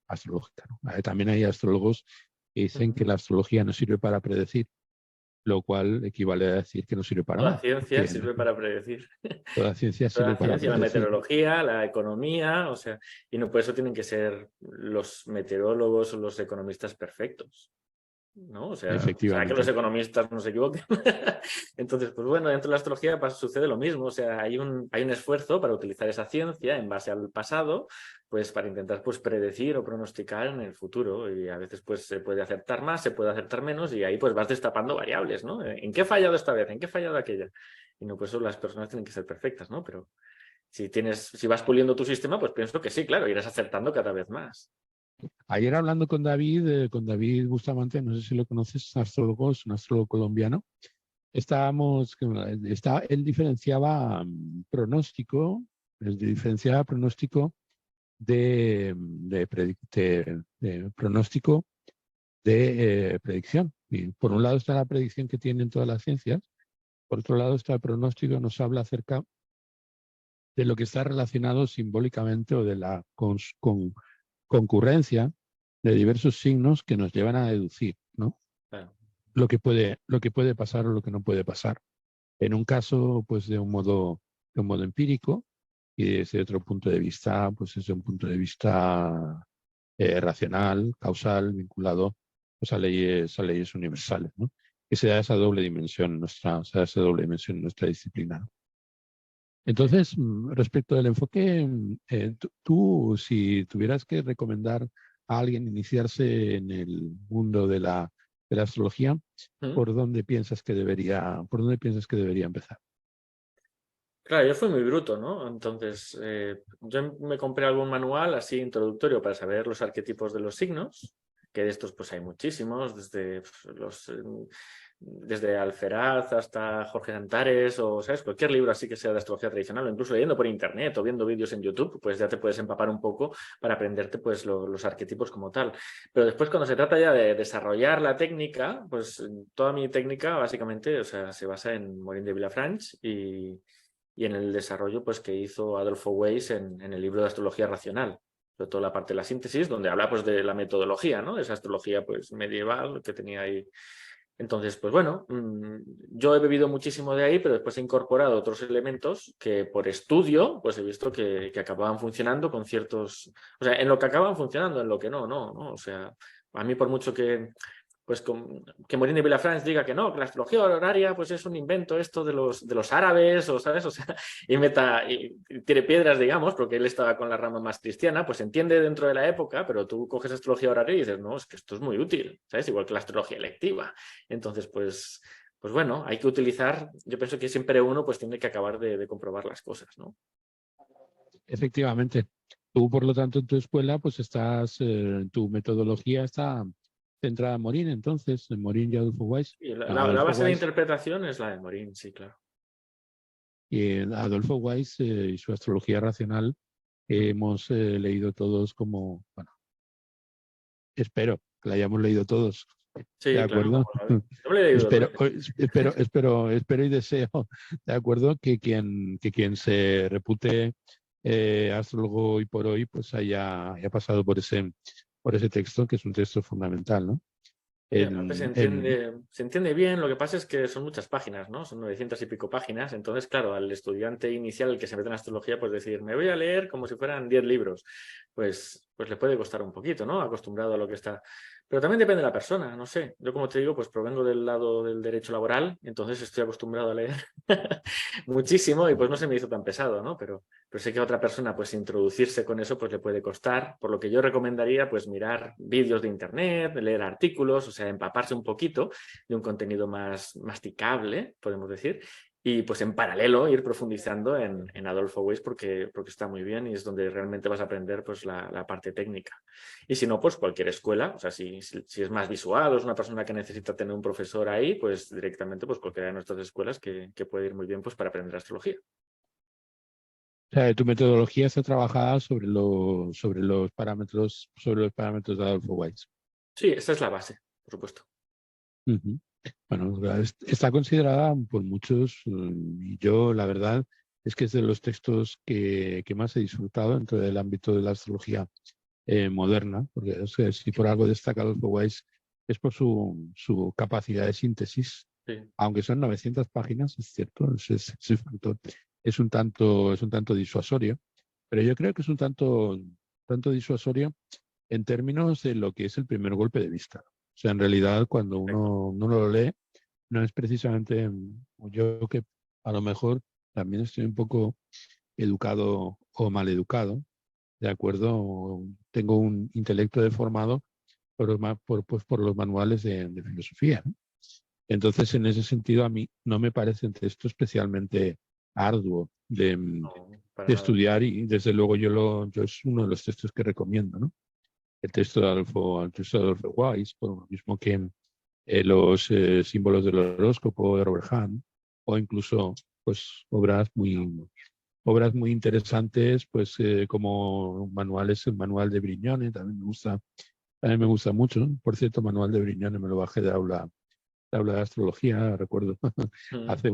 astrológica, ¿no? También hay astrólogos que dicen que la astrología no sirve para predecir, lo cual equivale a decir que no sirve para Toda nada, ciencia porque sirve para predecir. toda ciencia sirve Toda para ciencia, la predecir, ¿no? meteorología, la economía, o sea, y no por eso tienen que ser los meteorólogos o los economistas perfectos, ¿no? O sea que los Efectivamente. economistas no se equivoquen. Entonces, pues bueno, dentro de la astrología sucede lo mismo, o sea, hay un esfuerzo para utilizar esa ciencia en base al pasado, pues para intentar pues predecir o pronosticar en el futuro, y a veces pues se puede acertar más, se puede acertar menos, y ahí pues vas destapando variables, ¿no? ¿En qué he fallado esta vez? ¿En qué he fallado aquella? Y no, pues eso las personas tienen que ser perfectas, ¿no? Pero si vas puliendo tu sistema, pues pienso que sí, claro, irás acertando cada vez más. Ayer hablando con David Bustamante, no sé si lo conoces, es un astrólogo colombiano, él diferenciaba pronóstico de pronóstico de predicción. Y por un lado está la predicción que tienen todas las ciencias, por otro lado está el pronóstico, nos habla acerca de lo que está relacionado simbólicamente o de la concurrencia de diversos signos que nos llevan a deducir, ¿no? Claro. Lo que puede pasar o lo que no puede pasar. En un caso, pues de un modo empírico, y desde otro punto de vista, pues desde un punto de vista racional, causal, vinculado pues, a leyes universales, ¿no? Que se da esa doble dimensión en nuestra disciplina, ¿no? Entonces, respecto del enfoque, tú, si tuvieras que recomendar a alguien iniciarse en el mundo de la astrología, ¿Mm? por dónde piensas que debería empezar? Claro, yo fui muy bruto, ¿no? Entonces, yo me compré algún manual así introductorio para saber los arquetipos de los signos, que de estos pues hay muchísimos, desde Alferaz hasta Jorge Antares o, ¿sabes? Cualquier libro así que sea de astrología tradicional, o incluso leyendo por internet o viendo vídeos en YouTube, pues ya te puedes empapar un poco para aprenderte pues los arquetipos como tal. Pero después cuando se trata ya de desarrollar la técnica, pues toda mi técnica básicamente, o sea, se basa en Morin de Villafranche y en el desarrollo pues, que hizo Adolfo Weiss en el libro de Astrología Racional. sobre todo la parte de la síntesis, donde habla pues de la metodología, ¿no? De esa astrología pues medieval que tenía ahí. Entonces, pues bueno, yo he bebido muchísimo de ahí, pero después he incorporado otros elementos que por estudio, pues he visto que acababan funcionando con ciertos, o sea, en lo que acaban funcionando, en lo que no. O sea, a mí por mucho que, pues que Morín de Vilafranche diga que no, que la astrología horaria pues es un invento esto de los árabes, o sabes, o sea, y tire piedras, digamos, porque él estaba con la rama más cristiana, pues entiende dentro de la época, pero tú coges astrología horaria y dices, no, es que esto es muy útil, ¿sabes? Igual que la astrología electiva. Entonces, pues bueno, hay que utilizar, yo pienso que siempre uno pues tiene que acabar de comprobar las cosas, ¿no? Efectivamente. Tú, por lo tanto, en tu escuela, pues tu metodología está centrada en Morín, entonces, en Morín y Adolfo Weiss. Y la Adolfo base de Weiss interpretación es la de Morín, sí, claro. y Adolfo Weiss y su astrología racional que hemos leído todos como, bueno, espero que la hayamos leído todos, ¿de Sí, claro. acuerdo? Yo me lo he leído dos Espero, veces. espero y deseo, ¿de acuerdo? Que quien se repute astrólogo hoy por hoy, pues haya pasado por ese texto, que es un texto fundamental, ¿no? Y aparte En, en, se entiende bien, lo que pasa es que son muchas páginas, ¿no? Son 900 y pico páginas, entonces, claro, al estudiante inicial, el que se mete en astrología, pues decir, me voy a leer como si fueran 10 libros, pues le puede costar un poquito, ¿no? Acostumbrado a lo que está. Pero también depende de la persona, no sé. Yo, como te digo, pues provengo del lado del derecho laboral, entonces estoy acostumbrado a leer muchísimo y pues no se me hizo tan pesado, ¿no? Pero sé que a otra persona, pues introducirse con eso, pues le puede costar, por lo que yo recomendaría, pues mirar vídeos de internet, leer artículos, o sea, empaparse un poquito de un contenido más masticable, podemos decir, y pues en paralelo ir profundizando en Adolfo Weiss porque está muy bien y es donde realmente vas a aprender pues la parte técnica. Y si no, pues cualquier escuela, o sea, si es más visual o es una persona que necesita tener un profesor ahí, pues directamente pues cualquiera de nuestras escuelas que puede ir muy bien pues para aprender astrología. o sea, tu metodología está trabajada sobre los parámetros de Adolfo Weiss. Sí, esa es la base, por supuesto. Ujú. Bueno, está considerada por muchos, y yo la verdad es que es de los textos que más he disfrutado dentro del ámbito de la astrología moderna, porque o sea, si por algo destaca Adolfo Weiss es por su capacidad de síntesis, Sí. aunque son 900 páginas, es cierto, es un tanto disuasorio, pero yo creo que es un tanto disuasorio en términos de lo que es el primer golpe de vista. O sea, en realidad, cuando uno lo lee, no es precisamente yo que a lo mejor también estoy un poco educado o mal educado, ¿de acuerdo? Tengo un intelecto deformado por los manuales de filosofía, ¿no? Entonces, en ese sentido, a mí no me parece un texto especialmente arduo No, para de nada. estudiar y desde luego yo es uno de los textos que recomiendo, ¿no? El texto de Adolfo Weiss, por lo mismo que los símbolos del horóscopo de Robert Hahn, o incluso pues obras muy interesantes, pues como manuales, el manual de Brignone, también me gusta mucho. Por cierto, manual de Brignone me lo bajé de aula de astrología, recuerdo, Mm. hace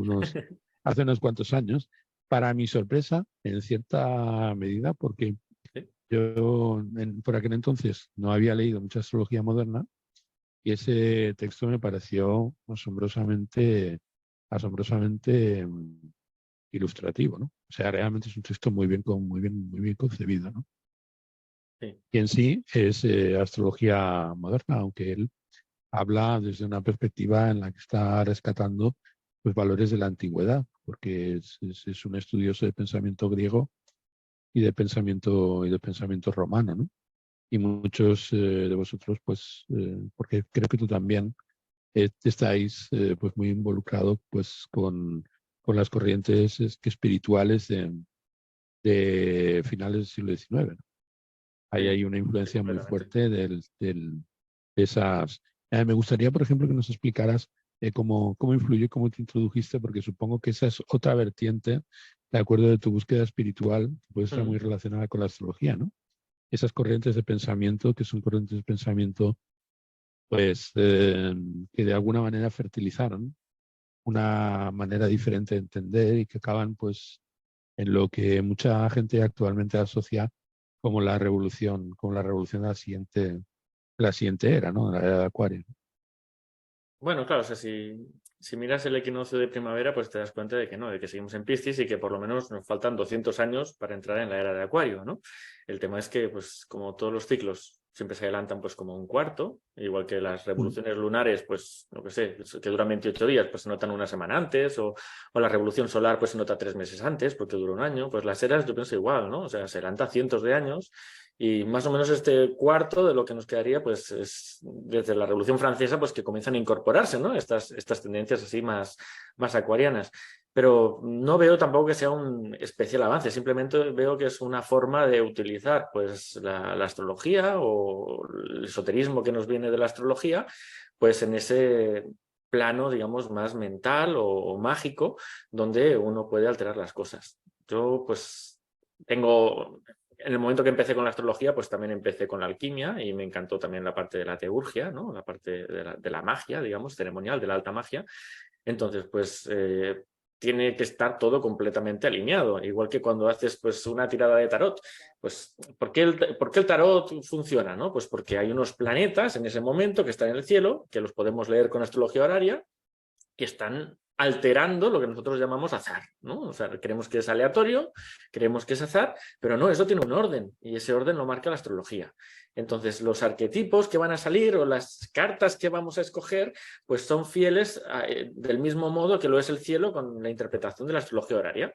hace unos cuantos años, para mi sorpresa, en cierta medida, porque Sí. yo por aquel entonces no había leído mucha astrología moderna y ese texto me pareció asombrosamente ilustrativo, ¿no? O sea, realmente es un texto muy bien concebido, ¿no? Sí. Y en sí es astrología moderna, aunque él habla desde una perspectiva en la que está rescatando pues, valores de la antigüedad, porque es un estudioso de pensamiento griego y de pensamiento romano, ¿no? Y muchos de vosotros, pues, porque creo que tú también estáis pues muy involucrados pues con las corrientes espirituales de finales del siglo XIX, ¿no? Ahí Sí, hay una sí, influencia muy completamente. fuerte de esas. Me gustaría, por ejemplo, que nos explicaras cómo influyó, cómo te introdujiste, porque supongo que esa es otra vertiente, de acuerdo de tu búsqueda espiritual, que puede estar muy Mm. relacionada con la astrología, ¿no? Esas corrientes de pensamiento, que son corrientes de pensamiento, pues, que de alguna manera fertilizaron una manera diferente de entender y que acaban, pues, en lo que mucha gente actualmente asocia como la revolución de la siguiente era, ¿no? La era de Acuario. Bueno, claro, o sea, si miras el equinoccio de primavera, pues te das cuenta de que no, de que seguimos en Piscis y que por lo menos nos faltan 200 años para entrar en la era de Acuario, ¿no? El tema es que, pues, como todos los ciclos siempre se adelantan pues como un cuarto, igual que las Mm. revoluciones lunares, pues, no que sé, que duran 28 días, pues se notan una semana antes, o la revolución solar, pues se nota 3 meses antes, porque dura un año, pues las eras yo pienso igual, ¿no? O sea, se adelanta cientos de años. Y más o menos este cuarto de lo que nos quedaría, pues es desde la Revolución Francesa, pues que comienzan a incorporarse, ¿no? Estas tendencias así más acuarianas. Pero no veo tampoco que sea un especial avance, simplemente veo que es una forma de utilizar pues la astrología o el esoterismo que nos viene de la astrología, pues en ese plano, digamos, más mental o mágico, donde uno puede alterar las cosas. Yo, pues, en el momento que empecé con la astrología, pues también empecé con la alquimia y me encantó también la parte de la teurgia, ¿no? La parte de la magia, digamos, ceremonial, de la alta magia. Entonces, pues tiene que estar todo completamente alineado, igual que cuando haces pues una tirada de tarot. Pues, ¿por qué el tarot funciona? ¿No? Pues porque hay unos planetas en ese momento que están en el cielo, que los podemos leer con astrología horaria, que están alterando lo que nosotros llamamos azar, ¿no? O sea, creemos que es aleatorio, creemos que es azar, pero no, eso tiene un orden y ese orden lo marca la astrología. Entonces, los arquetipos que van a salir o las cartas que vamos a escoger, pues son fieles del mismo modo que lo es el cielo con la interpretación de la astrología horaria.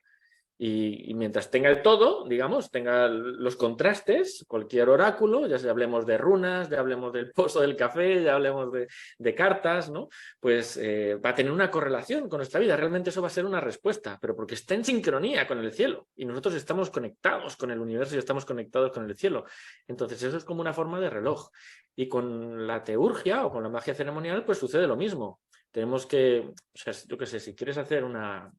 Y mientras tenga el todo, digamos, tenga los contrastes, cualquier oráculo, ya sea hablemos de runas, ya hablemos del pozo del café, ya hablemos de cartas, ¿no? Pues va a tener una correlación con nuestra vida. Realmente eso va a ser una respuesta, pero porque está en sincronía con el cielo y nosotros estamos conectados con el universo y estamos conectados con el cielo. Entonces eso es como una forma de reloj. Y con la teurgia o con la magia ceremonial, pues sucede lo mismo. Tenemos que, o sea, yo qué sé, si quieres hacer una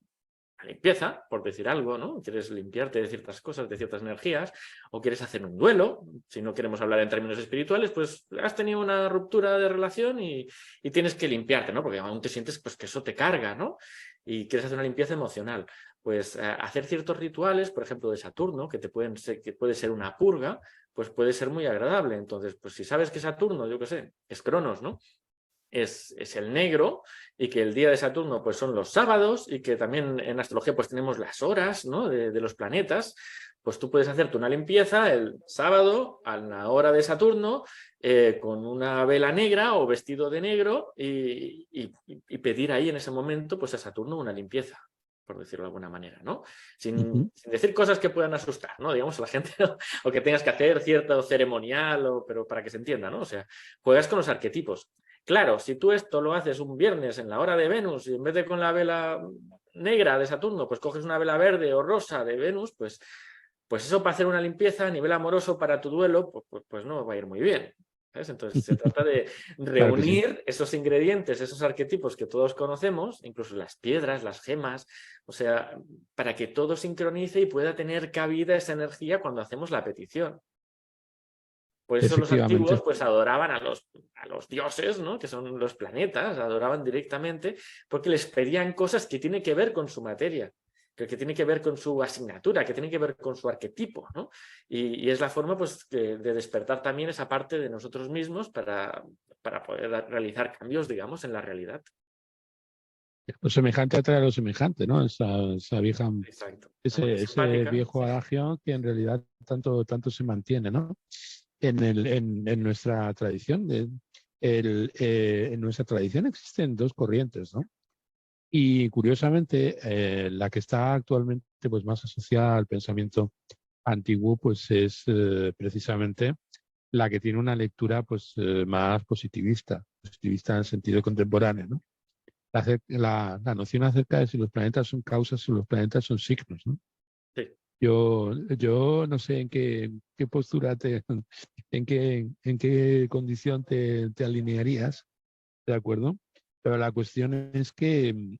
limpieza, por decir algo, ¿no? Quieres limpiarte de ciertas cosas, de ciertas energías, o quieres hacer un duelo, si no queremos hablar en términos espirituales, pues has tenido una ruptura de relación y tienes que limpiarte, ¿no? Porque aún te sientes pues, que eso te carga, ¿no? Y quieres hacer una limpieza emocional. Pues hacer ciertos rituales, por ejemplo, de Saturno, que puede ser una purga, pues puede ser muy agradable. Entonces, pues si sabes que Saturno, yo qué sé, es Cronos, ¿no? Es el negro y que el día de Saturno pues son los sábados y que también en astrología pues tenemos las horas, ¿no? de los planetas, pues tú puedes hacerte una limpieza el sábado a la hora de Saturno con una vela negra o vestido de negro y pedir ahí en ese momento pues a Saturno una limpieza, por decirlo de alguna manera, ¿no? Sin decir cosas que puedan asustar, ¿no? Digamos, a la gente o que tengas que hacer cierto ceremonial, pero para que se entienda, ¿no? O sea, juegas con los arquetipos. Claro, si tú esto lo haces un viernes en la hora de Venus y en vez de con la vela negra de Saturno, pues coges una vela verde o rosa de Venus, pues eso para hacer una limpieza a nivel amoroso para tu duelo, pues no va a ir muy bien. ¿Sabes? Entonces se trata de Claro que sí. reunir esos ingredientes, esos arquetipos que todos conocemos, incluso las piedras, las gemas, o sea, para que todo sincronice y pueda tener cabida esa energía cuando hacemos la petición. Por eso los antiguos Efectivamente. pues adoraban a los dioses, ¿no? Que son los planetas, adoraban directamente porque les pedían cosas que tienen que ver con su materia, que tienen que ver con su asignatura, que tienen que ver con su arquetipo, ¿no? Y es la forma pues de despertar también esa parte de nosotros mismos para poder realizar cambios, digamos, en la realidad. Lo semejante atrae a lo semejante, ¿no? Esa vieja, Exacto. Armonía ese simpática. viejo adagio que en realidad tanto se mantiene, ¿no? En nuestra tradición. En nuestra tradición existen dos corrientes, ¿no? Y curiosamente, la que está actualmente pues, más asociada al pensamiento antiguo, pues es precisamente la que tiene una lectura pues, más positivista en el sentido contemporáneo, ¿no? La noción acerca de si los planetas son causas o los planetas son signos, ¿no? Sí. Yo no sé qué postura en qué condición te alinearías, ¿de acuerdo? Pero la cuestión es que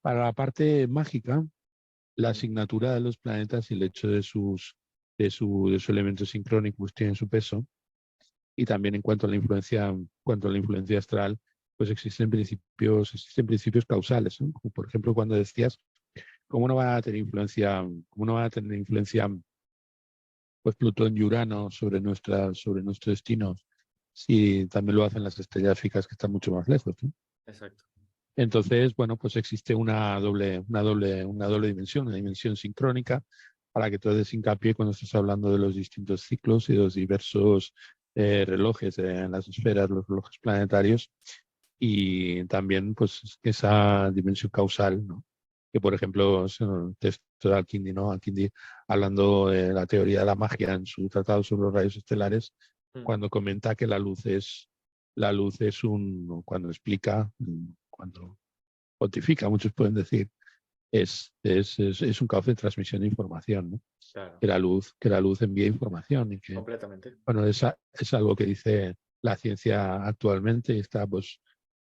para la parte mágica, la asignatura de los planetas y el hecho de su elemento sincrónico pues tiene su peso. Y también en cuanto a la influencia astral, pues existen principios causales, ¿no? Como por ejemplo cuando decías, ¿cómo no van a tener influencia pues Plutón y Urano sobre nuestro destino, si también lo hacen las estrellas fijas que están mucho más lejos, ¿no? Exacto. Entonces, bueno, pues existe una doble dimensión, una dimensión sincrónica, para que tú des hincapié cuando estás hablando de los distintos ciclos y de los diversos relojes en las esferas, los relojes planetarios, y también pues esa dimensión causal, ¿no? Que por ejemplo, el texto de Al-Kindi, ¿no? Al-Kindi, hablando de la teoría de la magia en su tratado sobre los rayos estelares, cuando comenta que cuando explica, cuando pontifica, muchos pueden decir, es un cauce de transmisión de información, ¿no? Claro, Que la luz envía información y que, completamente. bueno, es algo que dice la ciencia actualmente y está pues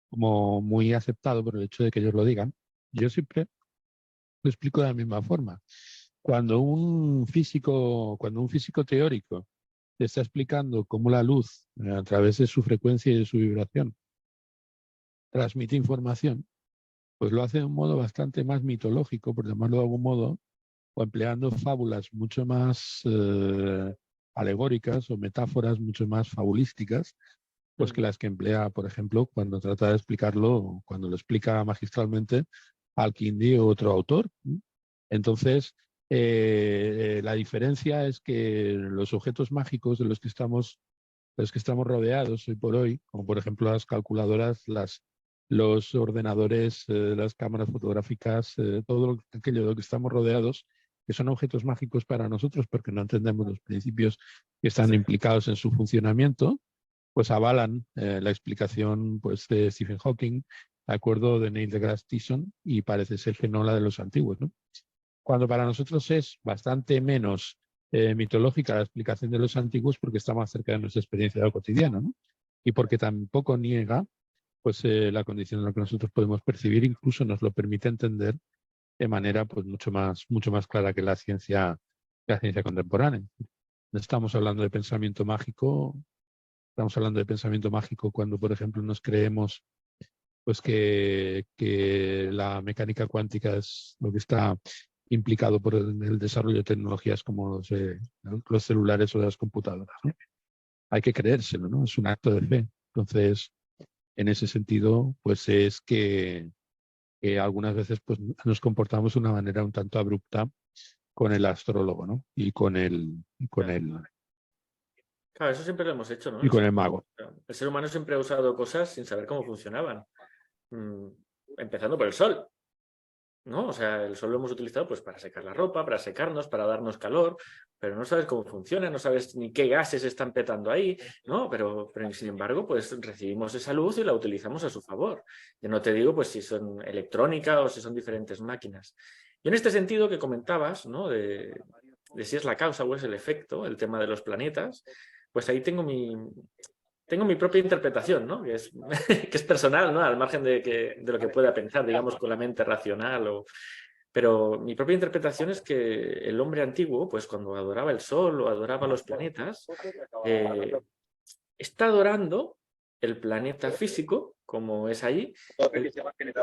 como muy aceptado por el hecho de que ellos lo digan. Yo siempre lo explico de la misma forma. Cuando un físico teórico te está explicando cómo la luz, a través de su frecuencia y de su vibración, transmite información, pues lo hace de un modo bastante más mitológico, por llamarlo de algún modo, o empleando fábulas mucho más alegóricas o metáforas mucho más fabulísticas, pues que las que emplea, por ejemplo, cuando trata de explicarlo, cuando lo explica magistralmente Al-Kindi o otro autor. Entonces, la diferencia es que los objetos mágicos de los que estamos rodeados hoy por hoy, como por ejemplo las calculadoras, los ordenadores, las cámaras fotográficas, todo aquello de lo que estamos rodeados, que son objetos mágicos para nosotros porque no entendemos los principios que están implicados en su funcionamiento, pues avalan la explicación pues, de Stephen Hawking, de acuerdo de Neil deGrasse Tyson, y parece ser que no la de los antiguos, ¿no? Cuando para nosotros es bastante menos mitológica la explicación de los antiguos porque está más cerca de nuestra experiencia de lo cotidiano, ¿no? Y porque tampoco niega pues, la condición en la que nosotros podemos percibir, incluso nos lo permite entender de manera pues, mucho más clara que la ciencia contemporánea. No estamos hablando de pensamiento mágico. Estamos hablando de pensamiento mágico cuando, por ejemplo, nos creemos pues que la mecánica cuántica es lo que está implicado por el desarrollo de tecnologías como los celulares o las computadoras, ¿no? Hay que creérselo, ¿no? Es un acto de fe. Entonces, en ese sentido, pues es que algunas veces pues, nos comportamos de una manera un tanto abrupta con el astrólogo, ¿no? Y con el, y con Claro. el, Claro, eso siempre lo hemos hecho, ¿no? y con el mago. El ser humano siempre ha usado cosas sin saber cómo funcionaban. Empezando por el sol, ¿no? O sea, el sol lo hemos utilizado pues para secar la ropa, para secarnos, para darnos calor, pero no sabes cómo funciona, no sabes ni qué gases están petando ahí, ¿no? Pero sin embargo, pues recibimos esa luz y la utilizamos a su favor. Yo no te digo pues si son electrónica o si son diferentes máquinas. Y en este sentido que comentabas, ¿no? De si es la causa o es el efecto, el tema de los planetas, pues ahí tengo mi propia interpretación, ¿no? Que es, que es personal, ¿no? Al margen de lo que pueda pensar, digamos, con la mente racional. Pero mi propia interpretación es que el hombre antiguo, pues cuando adoraba el sol o adoraba los planetas, está adorando el planeta físico, como es ahí.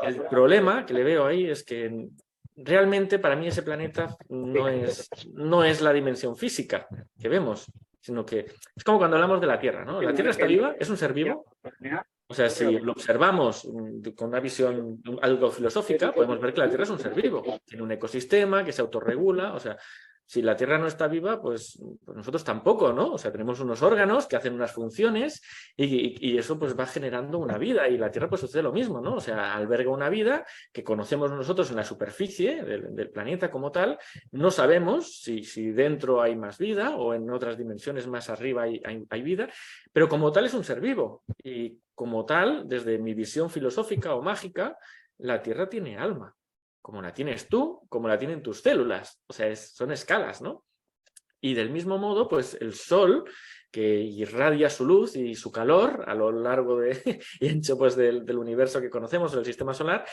El problema que le veo ahí es que realmente para mí ese planeta no es la dimensión física que vemos, sino que es como cuando hablamos de la Tierra, ¿no? La Tierra está viva, es un ser vivo. O sea, si lo observamos con una visión algo filosófica, podemos ver que la Tierra es un ser vivo. Tiene un ecosistema que se autorregula. O sea, si la Tierra no está viva, pues nosotros tampoco, ¿no? O sea, tenemos unos órganos que hacen unas funciones y eso pues va generando una vida. Y la Tierra pues sucede lo mismo, ¿no? O sea, alberga una vida que conocemos nosotros en la superficie del planeta como tal. No sabemos si dentro hay más vida o en otras dimensiones más arriba hay vida, pero como tal es un ser vivo. Y como tal, desde mi visión filosófica o mágica, la Tierra tiene alma, como la tienes tú, como la tienen tus células. O sea, son escalas, ¿no? Y del mismo modo, pues el Sol, que irradia su luz y su calor a lo largo y ancho pues, del universo que conocemos, del sistema solar,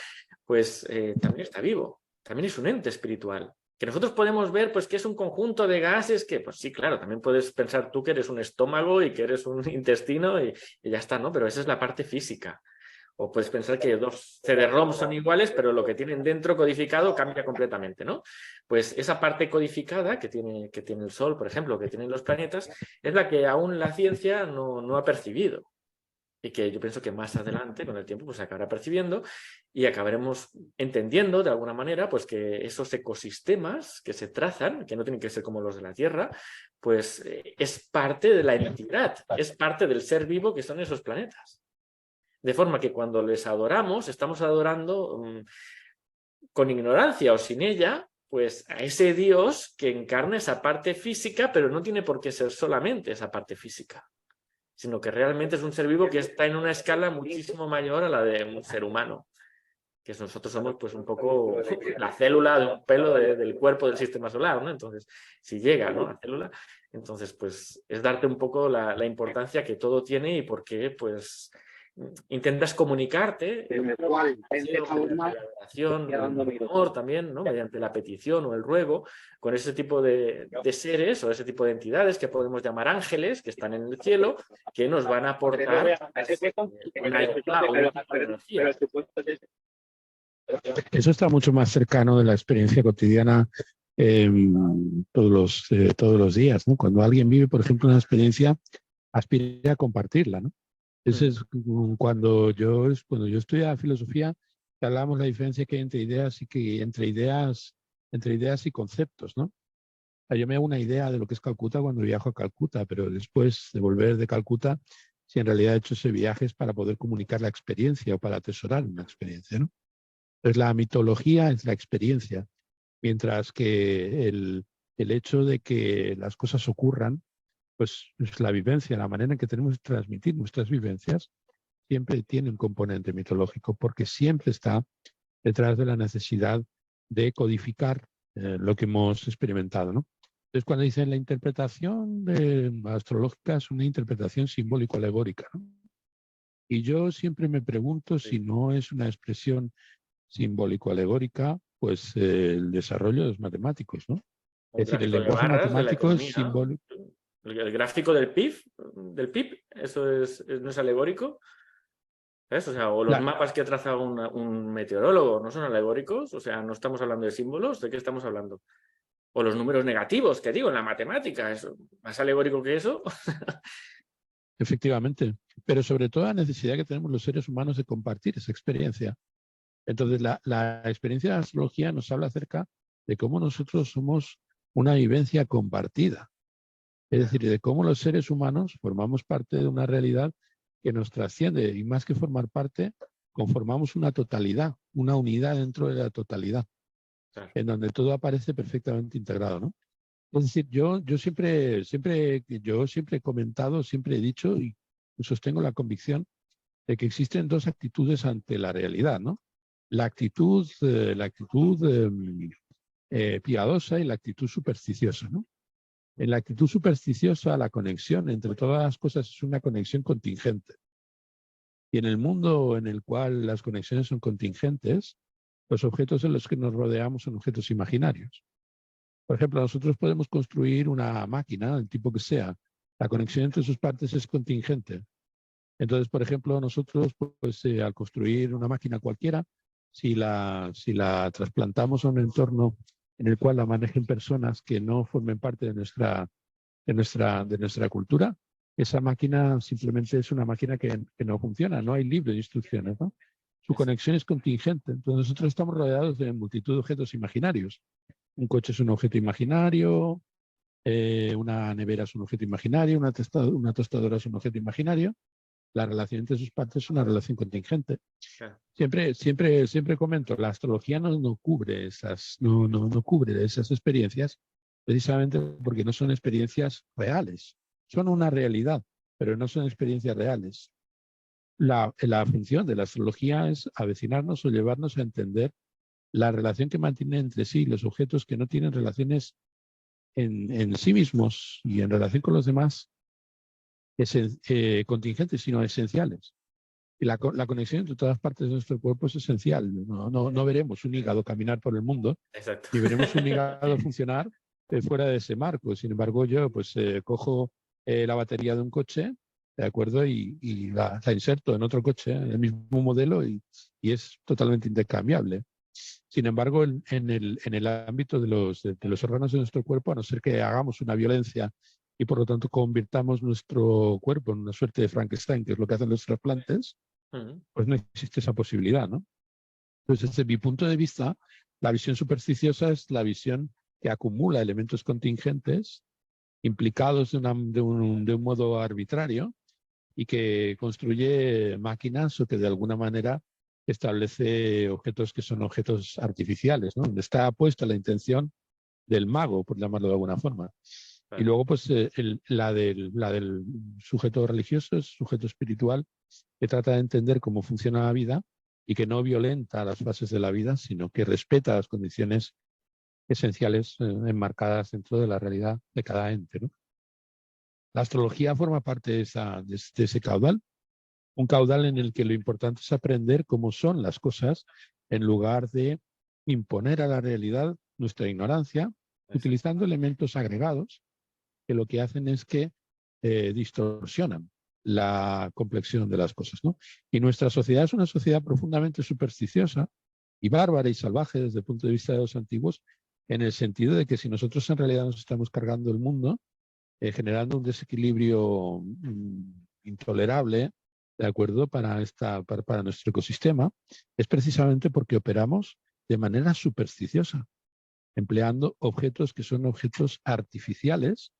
pues también está vivo, también es un ente espiritual. Que nosotros podemos ver pues que es un conjunto de gases que, pues sí, claro, también puedes pensar tú que eres un estómago y que eres un intestino y ya está, ¿no? Pero esa es la parte física. O puedes pensar que dos CD-ROM son iguales, pero lo que tienen dentro codificado cambia completamente, ¿no? Pues esa parte codificada que tiene el Sol, por ejemplo, que tienen los planetas, es la que aún la ciencia no ha percibido. Y que yo pienso que más adelante, con el tiempo, pues se acabará percibiendo y acabaremos entendiendo de alguna manera pues que esos ecosistemas que se trazan, que no tienen que ser como los de la Tierra, pues es parte de la entidad, es parte del ser vivo que son esos planetas. De forma que cuando les adoramos, estamos adorando con ignorancia o sin ella, pues a ese Dios que encarna esa parte física, pero no tiene por qué ser solamente esa parte física, sino que realmente es un ser vivo que está en una escala muchísimo mayor a la de un ser humano, que nosotros somos pues un poco la célula de un pelo del cuerpo del sistema solar, ¿no? Entonces, si llega, ¿no?, la célula, entonces pues es darte un poco la importancia que todo tiene y por qué pues intentas comunicarte mediante la adoración, el amor también, ¿no?, mediante la petición o el ruego, con ese tipo de seres o ese tipo de entidades que podemos llamar ángeles, que están en el cielo, que nos van a aportar una ayuda o una energía. Eso está mucho más cercano de la experiencia cotidiana todos los días, ¿no? Cuando alguien vive, por ejemplo, una experiencia, aspira a compartirla, ¿no? Ese es cuando yo estudiaba filosofía, hablábamos la diferencia que hay entre ideas entre ideas y conceptos, ¿no? Yo me hago una idea de lo que es Calcuta cuando viajo a Calcuta, pero después de volver de Calcuta, si en realidad he hecho ese viaje es para poder comunicar la experiencia o para atesorar una experiencia, ¿no? Entonces la mitología es la experiencia, mientras que el hecho de que las cosas ocurran, pues es la vivencia, la manera en que tenemos de transmitir nuestras vivencias, siempre tiene un componente mitológico, porque siempre está detrás de la necesidad de codificar lo que hemos experimentado, ¿no? Entonces, cuando dicen la interpretación astrológica es una interpretación simbólico-alegórica, ¿no? Y yo siempre me pregunto si no es una expresión simbólico-alegórica, pues el desarrollo de los matemáticos, ¿no? Es decir, el lenguaje matemático es simbólico. El gráfico del PIB, eso no es alegórico. ¿Ves? O sea, o los mapas que traza un meteorólogo no son alegóricos, o sea, no estamos hablando de símbolos, ¿de qué estamos hablando? O los números negativos, que digo, en la matemática, ¿es más alegórico que eso? Efectivamente, pero sobre todo la necesidad que tenemos los seres humanos de compartir esa experiencia. Entonces, la experiencia de la astrología nos habla acerca de cómo nosotros somos una vivencia compartida. Es decir, de cómo los seres humanos formamos parte de una realidad que nos trasciende y más que formar parte, conformamos una totalidad, una unidad dentro de la totalidad, en donde todo aparece perfectamente integrado, ¿no? Es decir, yo siempre he comentado, siempre he dicho y sostengo la convicción de que existen dos actitudes ante la realidad, ¿no? La actitud piadosa y la actitud supersticiosa, ¿no? En la actitud supersticiosa, la conexión entre todas las cosas es una conexión contingente. Y en el mundo en el cual las conexiones son contingentes, los objetos en los que nos rodeamos son objetos imaginarios. Por ejemplo, nosotros podemos construir una máquina, del tipo que sea. La conexión entre sus partes es contingente. Entonces, por ejemplo, nosotros, pues, al construir una máquina cualquiera, si la trasplantamos a un entorno en el cual la manejen personas que no formen parte de nuestra cultura, esa máquina simplemente es una máquina que no funciona, no hay libro de instrucciones, ¿no? Su conexión es contingente. Entonces, nosotros estamos rodeados de multitud de objetos imaginarios. Un coche es un objeto imaginario, una nevera es un objeto imaginario, una tostadora es un objeto imaginario. La relación entre sus partes es una relación contingente. Siempre comento, la astrología no cubre no cubre esas experiencias precisamente porque no son experiencias reales. Son una realidad, pero no son experiencias reales. La función de la astrología es avecinarnos o llevarnos a entender la relación que mantienen entre sí los objetos que no tienen relaciones en sí mismos y en relación con los demás contingentes, sino esenciales. Y la conexión entre todas partes de nuestro cuerpo es esencial. No veremos un hígado caminar por el mundo, Exacto. ni veremos un hígado funcionar fuera de ese marco. Sin embargo, yo pues cojo la batería de un coche, ¿de acuerdo? Y la inserto en otro coche, en el mismo modelo, y es totalmente intercambiable. Sin embargo, en el ámbito de los órganos de nuestro cuerpo, a no ser que hagamos una violencia y por lo tanto convirtamos nuestro cuerpo en una suerte de Frankenstein, que es lo que hacen los trasplantes, pues no existe esa posibilidad, ¿no? Entonces, desde mi punto de vista, la visión supersticiosa es la visión que acumula elementos contingentes implicados de un modo arbitrario y que construye máquinas o que de alguna manera establece objetos que son objetos artificiales, ¿no? Donde está puesta la intención del mago, por llamarlo de alguna forma. Y luego, pues, la del sujeto religioso, sujeto espiritual, que trata de entender cómo funciona la vida y que no violenta las fases de la vida, sino que respeta las condiciones esenciales enmarcadas dentro de la realidad de cada ente, ¿no? La astrología forma parte de ese caudal, un caudal en el que lo importante es aprender cómo son las cosas en lugar de imponer a la realidad nuestra ignorancia, utilizando elementos agregados que lo que hacen es que distorsionan la complexión de las cosas, ¿no? Y nuestra sociedad es una sociedad profundamente supersticiosa y bárbara y salvaje desde el punto de vista de los antiguos, en el sentido de que si nosotros en realidad nos estamos cargando el mundo, generando un desequilibrio intolerable, ¿de acuerdo? Para nuestro ecosistema, es precisamente porque operamos de manera supersticiosa, empleando objetos que son objetos artificiales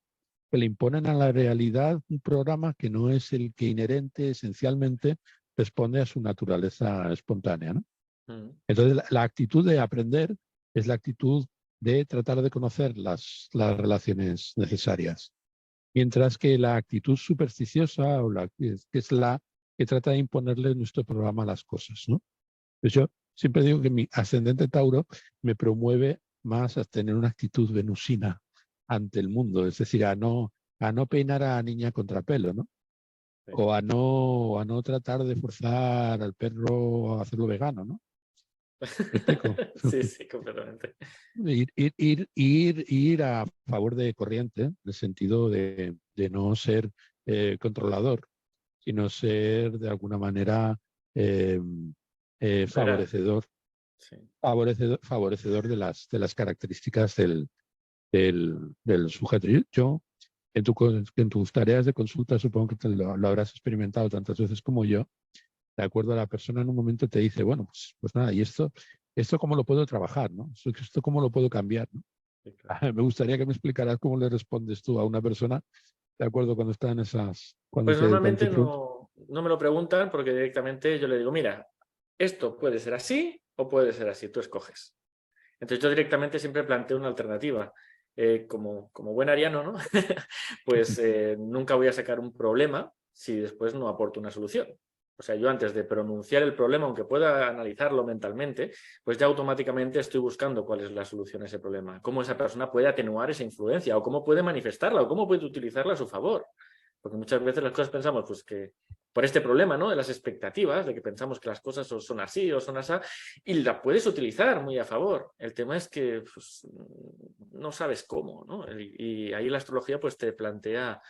que le imponen a la realidad un programa que no es el que inherente, esencialmente, responde a su naturaleza espontánea, ¿no? Entonces, la actitud de aprender es la actitud de tratar de conocer las relaciones necesarias. Mientras que la actitud supersticiosa, que es la que trata de imponerle nuestro programa a las cosas, ¿no? Pues yo siempre digo que mi ascendente Tauro me promueve más a tener una actitud venusina ante el mundo, es decir, a no peinar a la niña contrapelo, ¿no? Sí. O a no tratar de forzar al perro a hacerlo vegano, ¿no? ¿Me explico? Sí, completamente. Ir a favor de corriente, en el sentido de no ser controlador, sino ser de alguna manera favorecedor, sí. favorecedor de las características del sujeto. Yo en tus tareas de consulta supongo que lo habrás experimentado tantas veces como yo. De acuerdo, a la persona en un momento te dice, bueno, pues nada, ¿y esto cómo lo puedo trabajar, ¿no? ¿Esto cómo lo puedo cambiar, ¿no? Sí, claro. Me gustaría que me explicaras cómo le respondes tú a una persona, de acuerdo, cuando está en esas... Pues normalmente no me lo preguntan porque directamente yo le digo, mira, esto puede ser así o puede ser así, tú escoges. Entonces yo directamente siempre planteo una alternativa. Como buen ariano, ¿no? Pues nunca voy a sacar un problema si después no aporto una solución. O sea, yo antes de pronunciar el problema, aunque pueda analizarlo mentalmente, pues ya automáticamente estoy buscando cuál es la solución a ese problema, cómo esa persona puede atenuar esa influencia, o cómo puede manifestarla, o cómo puede utilizarla a su favor. Porque muchas veces las cosas pensamos pues que por este problema, ¿no? De las expectativas, de que pensamos que las cosas son así o son así, y la puedes utilizar muy a favor. El tema es que pues, no sabes cómo, ¿no? Y ahí la astrología pues te plantea...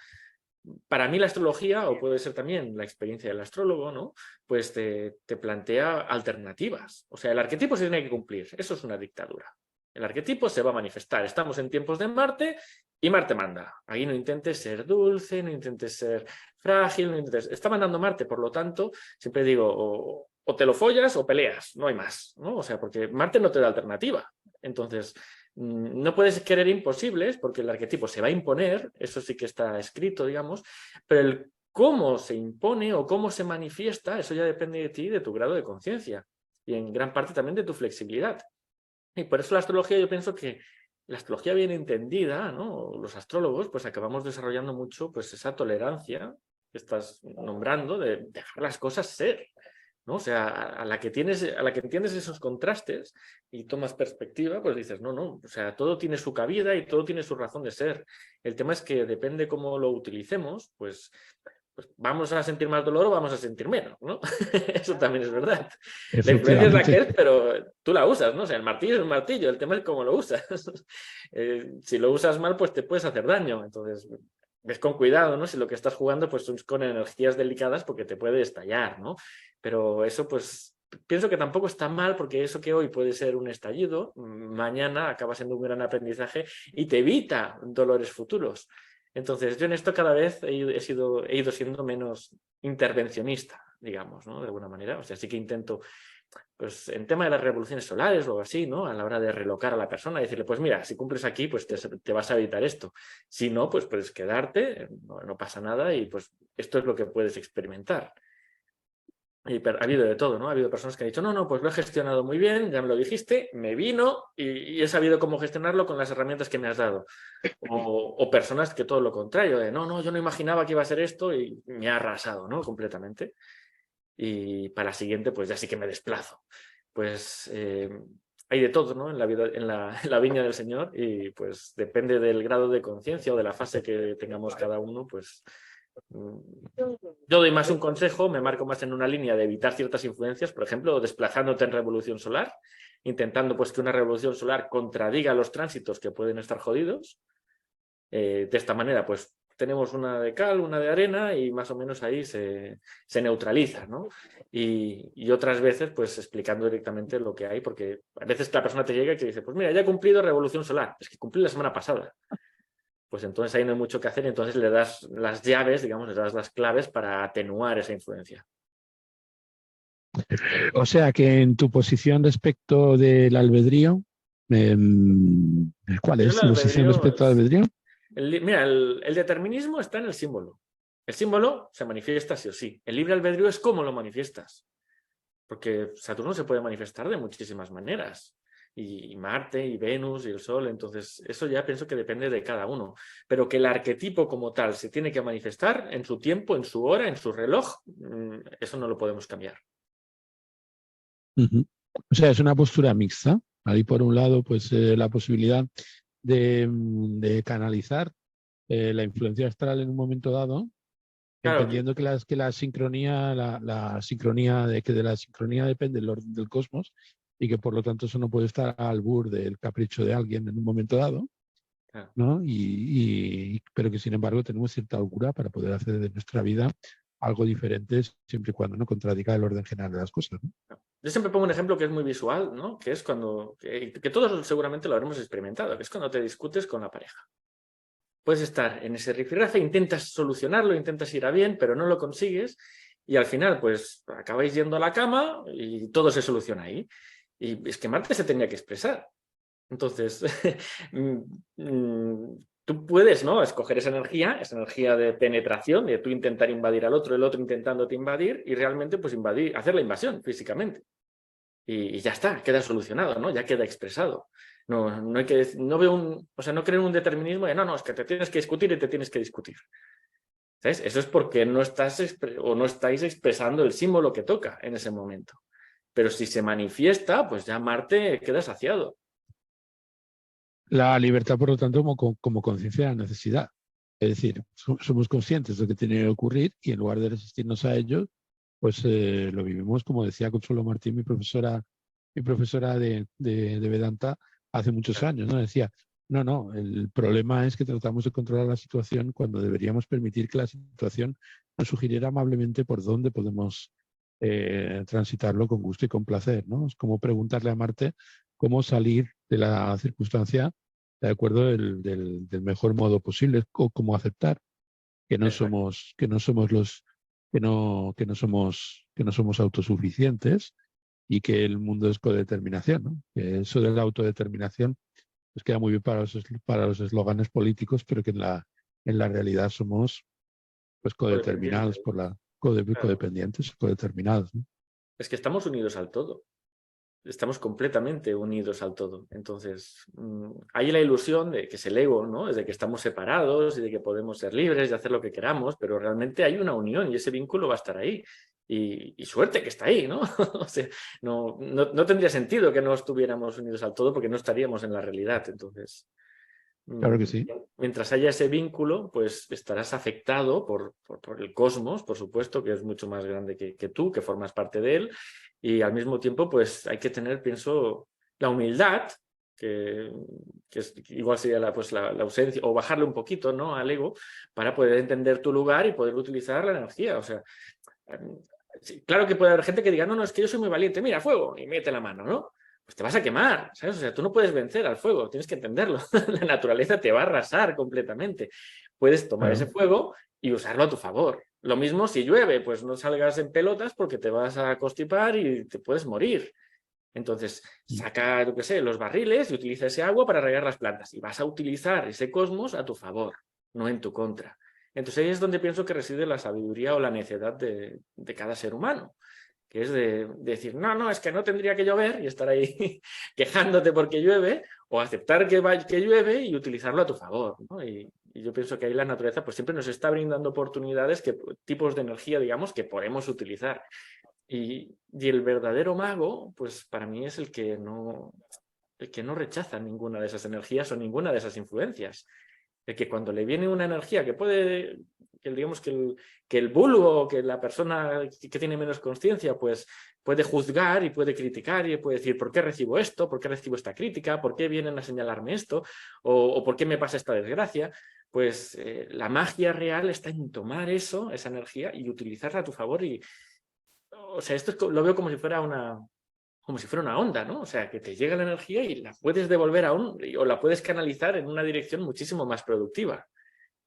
Para mí la astrología, o puede ser también la experiencia del astrólogo, ¿no? Pues te plantea alternativas. O sea, el arquetipo se tiene que cumplir. Eso es una dictadura. El arquetipo se va a manifestar. Estamos en tiempos de Marte y Marte manda. Ahí no intentes ser dulce, no intentes ser frágil, no intentes... Está mandando Marte, por lo tanto, siempre digo, o te lo follas o peleas, no hay más, ¿no? O sea, porque Marte no te da alternativa. Entonces, no puedes querer imposibles porque el arquetipo se va a imponer, eso sí que está escrito, digamos, pero el cómo se impone o cómo se manifiesta, eso ya depende de ti, de tu grado de conciencia y en gran parte también de tu flexibilidad. Y por eso la astrología, yo pienso que la astrología bien entendida, ¿no? Los astrólogos, pues acabamos desarrollando mucho pues esa tolerancia que estás nombrando de dejar las cosas ser, ¿no? O sea, a la que entiendes esos contrastes y tomas perspectiva, pues dices, no, o sea, todo tiene su cabida y todo tiene su razón de ser. El tema es que depende cómo lo utilicemos, pues vamos a sentir más dolor o vamos a sentir menos, ¿no? Eso también es verdad. La influencia es la que es, pero tú la usas, ¿no? O sea, el martillo es un martillo, el tema es cómo lo usas. Si lo usas mal, pues te puedes hacer daño. Entonces, ves con cuidado, ¿no? Si lo que estás jugando pues es con energías delicadas porque te puede estallar, ¿no? Pero eso pues pienso que tampoco está mal porque eso que hoy puede ser un estallido, mañana acaba siendo un gran aprendizaje y te evita dolores futuros. Entonces yo en esto cada vez he ido siendo menos intervencionista, digamos, ¿no? De alguna manera. O sea, sí que intento pues en tema de las revoluciones solares o algo así, ¿no? A la hora de relocar a la persona, decirle, pues mira, si cumples aquí, pues te vas a evitar esto. Si no, pues puedes quedarte, no pasa nada y pues esto es lo que puedes experimentar. Ha habido de todo, ¿no? Ha habido personas que han dicho, no, pues lo he gestionado muy bien, ya me lo dijiste, me vino y he sabido cómo gestionarlo con las herramientas que me has dado. O personas que todo lo contrario, de no, yo no imaginaba que iba a ser esto y me ha arrasado, ¿no? Completamente. Y para la siguiente, pues ya sí que me desplazo. Pues hay de todo, ¿no? En la vida, en la viña del Señor y pues depende del grado de conciencia o de la fase que tengamos cada uno, pues yo doy más un consejo, me marco más en una línea de evitar ciertas influencias, por ejemplo, desplazándote en revolución solar, intentando pues que una revolución solar contradiga los tránsitos que pueden estar jodidos. De esta manera, pues tenemos una de cal, una de arena y más o menos ahí se neutraliza, ¿no? Y otras veces, pues explicando directamente lo que hay, porque a veces la persona te llega y te dice, pues mira, ya he cumplido revolución solar, es que cumplí la semana pasada. Pues entonces ahí no hay mucho que hacer y entonces le das las llaves, digamos, le das las claves para atenuar esa influencia. O sea que en tu posición respecto del albedrío, ¿cuál Yo es el tu posición albedrío respecto al es... albedrío? Mira, el determinismo está en el símbolo. El símbolo se manifiesta sí o sí. El libre albedrío es cómo lo manifiestas. Porque Saturno se puede manifestar de muchísimas maneras. Y Marte, y Venus, y el Sol. Entonces, eso ya pienso que depende de cada uno. Pero que el arquetipo como tal se tiene que manifestar en su tiempo, en su hora, en su reloj, eso no lo podemos cambiar. Uh-huh. O sea, es una postura mixta. Ahí por un lado, pues la posibilidad de canalizar la influencia astral en un momento dado, Claro, entendiendo que la sincronía, la sincronía de la sincronía depende del orden del cosmos y que por lo tanto eso no puede estar al albur del capricho de alguien en un momento dado, claro. ¿no? Pero que sin embargo tenemos cierta holgura para poder hacer de nuestra vida algo diferente siempre y cuando no contradiga el orden general de las cosas, ¿no? Yo siempre pongo un ejemplo que es muy visual, ¿no? Que es cuando, que todos seguramente lo habremos experimentado, que es cuando te discutes con la pareja. Puedes estar en ese rifirrafe, intentas solucionarlo, intentas ir a bien, pero no lo consigues y al final pues acabáis yendo a la cama y todo se soluciona ahí. Y es que Marte se tenía que expresar. Entonces, tú puedes, ¿no? Escoger esa energía de penetración, de tú intentar invadir al otro, el otro intentándote invadir y realmente pues invadir, hacer la invasión físicamente. Y ya está, queda solucionado, ¿no? Ya queda expresado. No hay que, no veo o sea, no creo en un determinismo de no, es que te tienes que discutir y te tienes que discutir. ¿Sabes? Eso es porque no estás o no estáis expresando el símbolo que toca en ese momento. Pero si se manifiesta, pues ya Marte queda saciado. La libertad, por lo tanto, como conciencia de la necesidad. Es decir, somos conscientes de que tiene que ocurrir y en lugar de resistirnos a ello, pues lo vivimos, como decía Consuelo Martín, mi profesora de Vedanta hace muchos años, ¿no? Decía, no, el problema es que tratamos de controlar la situación cuando deberíamos permitir que la situación nos sugiriera amablemente por dónde podemos transitarlo con gusto y con placer, ¿no? Es como preguntarle a Marte cómo salir de la circunstancia de acuerdo del mejor modo posible, o cómo aceptar que no Exacto. somos, que no somos autosuficientes y que el mundo es codeterminación, ¿no? Que eso de la autodeterminación pues queda muy bien para los eslóganes políticos, pero que en la realidad somos pues codeterminados Codependiente. por Claro. codependientes, codeterminados, ¿no? Es que estamos unidos al todo. Estamos completamente unidos al todo. Entonces, hay la ilusión de que es el ego, ¿no? Es de que estamos separados y de que podemos ser libres de hacer lo que queramos, pero realmente hay una unión y ese vínculo va a estar ahí. Y suerte que está ahí, ¿no? O sea, no tendría sentido que no estuviéramos unidos al todo porque no estaríamos en la realidad. Entonces, Claro que sí. mientras haya ese vínculo, pues estarás afectado por el cosmos, por supuesto, que es mucho más grande que tú, que formas parte de él, y al mismo tiempo, pues hay que tener, pienso, la humildad, igual sería la ausencia, o bajarle un poquito, ¿no?, al ego, para poder entender tu lugar y poder utilizar la energía. O sea, sí, claro que puede haber gente que diga, no, es que yo soy muy valiente, mira, fuego, y mete la mano, ¿no? Pues te vas a quemar, ¿sabes? O sea, tú no puedes vencer al fuego, tienes que entenderlo. La naturaleza te va a arrasar completamente. Puedes tomar ese Claro. fuego y usarlo a tu favor. Lo mismo si llueve, pues no salgas en pelotas porque te vas a constipar y te puedes morir. Entonces, saca, yo qué sé, los barriles y utiliza ese agua para regar las plantas. Y vas a utilizar ese cosmos a tu favor, no en tu contra. Entonces ahí es donde pienso que reside la sabiduría o la necedad de cada ser humano, que es de decir, no, es que no tendría que llover y estar ahí quejándote porque llueve, o aceptar que llueve y utilizarlo a tu favor, ¿no? Y yo pienso que ahí la naturaleza pues siempre nos está brindando oportunidades, tipos de energía, digamos, que podemos utilizar. Y el verdadero mago, pues para mí es el que no rechaza ninguna de esas energías o ninguna de esas influencias. El que cuando le viene una energía que puede, digamos que el vulgo, que la persona que tiene menos conciencia, pues puede juzgar y puede criticar y puede decir, ¿por qué recibo esto? ¿Por qué recibo esta crítica? ¿Por qué vienen a señalarme esto? ¿O por qué me pasa esta desgracia? Pues la magia real está en tomar eso, esa energía, y utilizarla a tu favor. O sea, lo veo como si fuera una onda, ¿no? O sea, que te llega la energía y la puedes devolver o la puedes canalizar en una dirección muchísimo más productiva.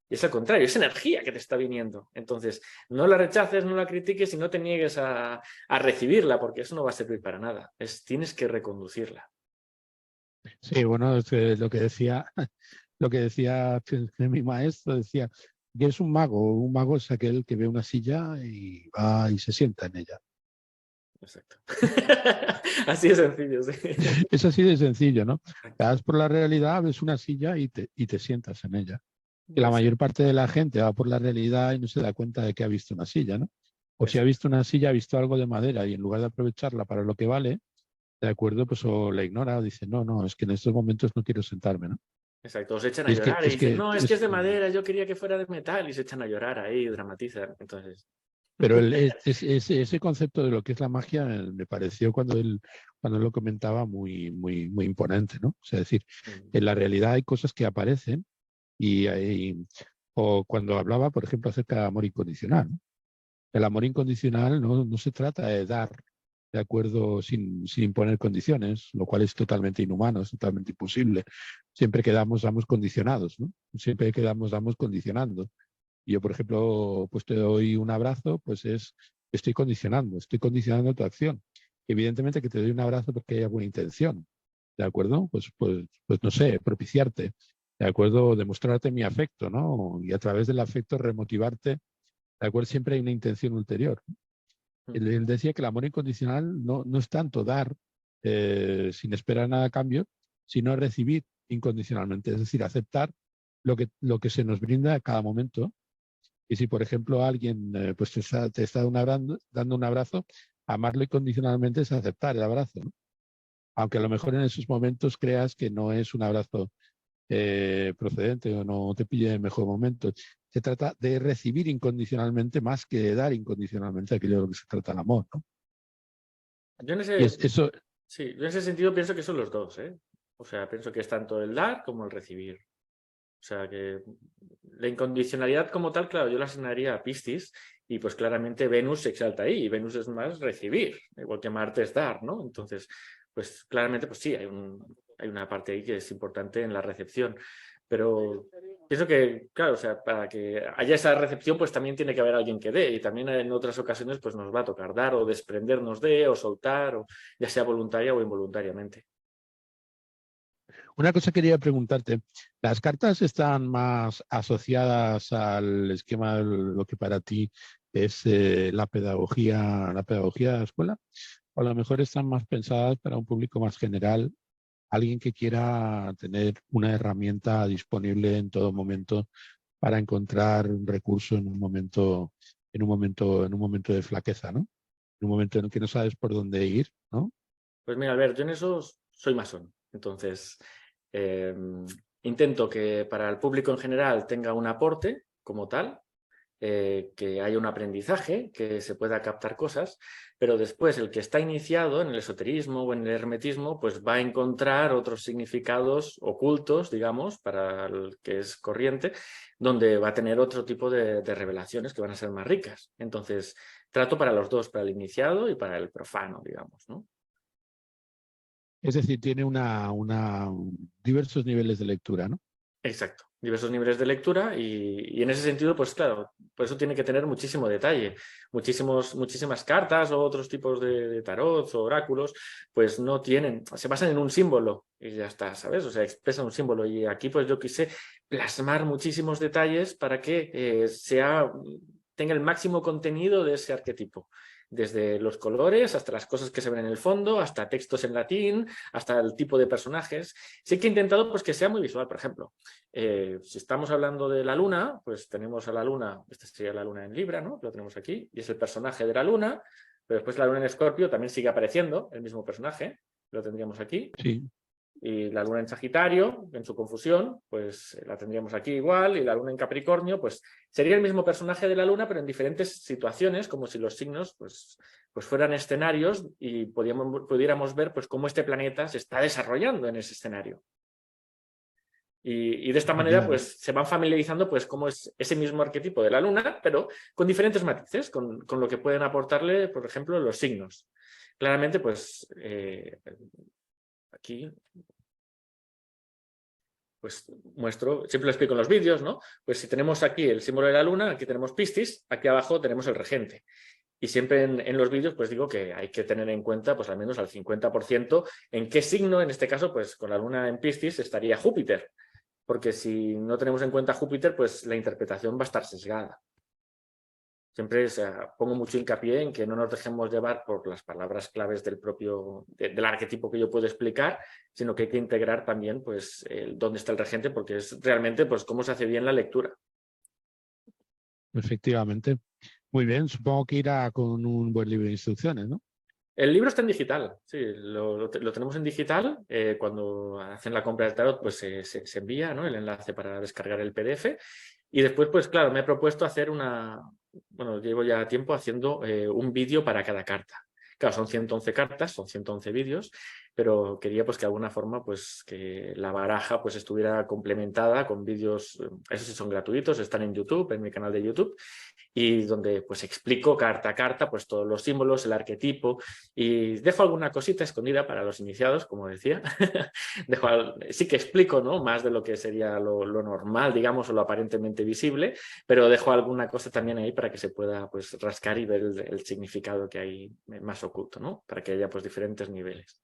Y es al contrario, es energía que te está viniendo. Entonces, no la rechaces, no la critiques y no te niegues a recibirla, porque eso no va a servir para nada. Tienes que reconducirla. Sí, bueno, es que lo que decía, lo que decía mi maestro, decía que es un mago. Un mago es aquel que ve una silla y va y se sienta en ella. Exacto. Así de sencillo, sí. Es así de sencillo, ¿no? Vas por la realidad, ves una silla y te sientas en ella. Que la mayor parte de la gente va por la realidad y no se da cuenta de que ha visto una silla, ¿no? O si ha visto una silla, ha visto algo de madera y en lugar de aprovecharla para lo que vale, de acuerdo, pues o la ignora o dice, no, es que en estos momentos no quiero sentarme, ¿no? Exacto, se echan a Y es que, llorar y es dicen, que, no, es que es de madera, yo quería que fuera de metal, y se echan a llorar ahí, dramatizan. Entonces, pero ese concepto de lo que es la magia me pareció cuando él lo comentaba muy imponente, ¿no? O sea, es decir, en la realidad hay cosas que aparecen o cuando hablaba, por ejemplo, acerca de amor incondicional, ¿no? El amor incondicional no se trata de dar de acuerdo sin imponer condiciones, lo cual es totalmente inhumano, es totalmente imposible. Siempre que damos condicionados, ¿no? Siempre que damos condicionando. Yo, por ejemplo, pues te doy un abrazo, pues estoy condicionando tu acción. Evidentemente que te doy un abrazo porque hay alguna intención, ¿de acuerdo? Pues no sé, propiciarte, ¿de acuerdo? Demostrarte mi afecto, ¿no? Y a través del afecto remotivarte, ¿de acuerdo? Siempre hay una intención ulterior. Él decía que el amor incondicional no es tanto dar sin esperar nada a cambio, sino recibir incondicionalmente, es decir, aceptar lo que se nos brinda a cada momento. Y si, por ejemplo, alguien pues te está dando un abrazo, amarlo incondicionalmente es aceptar el abrazo, ¿no? Aunque a lo mejor en esos momentos creas que no es un abrazo procedente o no te pille en el mejor momento. Se trata de recibir incondicionalmente más que de dar incondicionalmente aquello de lo que se trata el amor, ¿no? yo en Y ese, eso, sí, yo en ese sentido pienso que son los dos, ¿eh? O sea, pienso que es tanto el dar como el recibir. O sea, que la incondicionalidad como tal, claro, yo la asignaría a Piscis y pues claramente Venus se exalta ahí y Venus es más recibir, igual que Marte es dar, ¿no? Entonces, pues claramente, pues sí, hay una parte ahí que es importante en la recepción, pero pienso que, claro, o sea, para que haya esa recepción, pues también tiene que haber alguien que dé y también en otras ocasiones pues nos va a tocar dar o desprendernos de o soltar, o ya sea voluntaria o involuntariamente. una cosa quería preguntarte, ¿las cartas están más asociadas al esquema de lo que para ti es la pedagogía de la escuela? O a lo mejor están más pensadas para un público más general, alguien que quiera tener una herramienta disponible en todo momento para encontrar un recurso en un momento de flaqueza, ¿no? En un momento en el que no sabes por dónde ir, ¿no? Pues mira, a ver, yo en eso soy masón, entonces intento que para el público en general tenga un aporte como tal, que haya un aprendizaje, que se pueda captar cosas, pero después el que está iniciado en el esoterismo o en el hermetismo, pues va a encontrar otros significados ocultos, digamos, para el que es corriente, donde va a tener otro tipo de revelaciones que van a ser más ricas. Entonces, trato para los dos, para el iniciado y para el profano, digamos, ¿no? Es decir, tiene diversos niveles de lectura, ¿no? Exacto, diversos niveles de lectura y en ese sentido, pues claro, por eso tiene que tener muchísimo detalle. Muchísimas cartas o otros tipos de tarots o oráculos, pues no tienen, se basan en un símbolo y ya está, ¿sabes? O sea, expresa un símbolo y aquí pues yo quise plasmar muchísimos detalles para que tenga el máximo contenido de ese arquetipo. Desde los colores hasta las cosas que se ven en el fondo, hasta textos en latín, hasta el tipo de personajes. Sí que he intentado pues, que sea muy visual, por ejemplo. Si estamos hablando de la luna, pues tenemos a la luna, esta sería la luna en Libra, ¿no? Lo tenemos aquí, y es el personaje de la luna, pero después la luna en Escorpio también sigue apareciendo, el mismo personaje, lo tendríamos aquí. Sí. Y la luna en Sagitario, en su confusión, pues la tendríamos aquí igual, y la luna en Capricornio, pues sería el mismo personaje de la luna, pero en diferentes situaciones, como si los signos pues fueran escenarios y pudiéramos ver pues cómo este planeta se está desarrollando en ese escenario. Y de esta manera pues se van familiarizando pues cómo es ese mismo arquetipo de la luna, pero con diferentes matices, con lo que pueden aportarle, por ejemplo, los signos. Claramente, pues aquí pues muestro, siempre lo explico en los vídeos, ¿no? Pues si tenemos aquí el símbolo de la luna, aquí tenemos Piscis, aquí abajo tenemos el regente. Y siempre en los vídeos pues digo que hay que tener en cuenta pues al menos al 50% en qué signo, en este caso pues con la luna en Piscis estaría Júpiter. Porque si no tenemos en cuenta Júpiter, pues la interpretación va a estar sesgada. Siempre pongo mucho hincapié en que no nos dejemos llevar por las palabras claves del arquetipo que yo puedo explicar, sino que hay que integrar también pues, dónde está el regente, porque es realmente pues, cómo se hace bien la lectura. Efectivamente. Muy bien, supongo que irá con un buen libro de instrucciones, ¿no? El libro está en digital, sí, lo tenemos en digital. Cuando hacen la compra del tarot, pues se envía, ¿no? El enlace para descargar el PDF. Y después, pues claro, me he propuesto hacer bueno, llevo ya tiempo haciendo un vídeo para cada carta. Claro, son 111 cartas, son 111 vídeos, pero quería pues que de alguna forma pues que la baraja pues estuviera complementada con vídeos, esos sí son gratuitos, están en YouTube, en mi canal de YouTube, y donde pues explico carta a carta pues todos los símbolos, el arquetipo, y dejo alguna cosita escondida para los iniciados, como decía. Sí que explico, ¿no? Más de lo que sería lo normal, digamos, o lo aparentemente visible, pero dejo alguna cosa también ahí para que se pueda pues rascar y ver el significado que hay más oculto, ¿no? Para que haya pues diferentes niveles.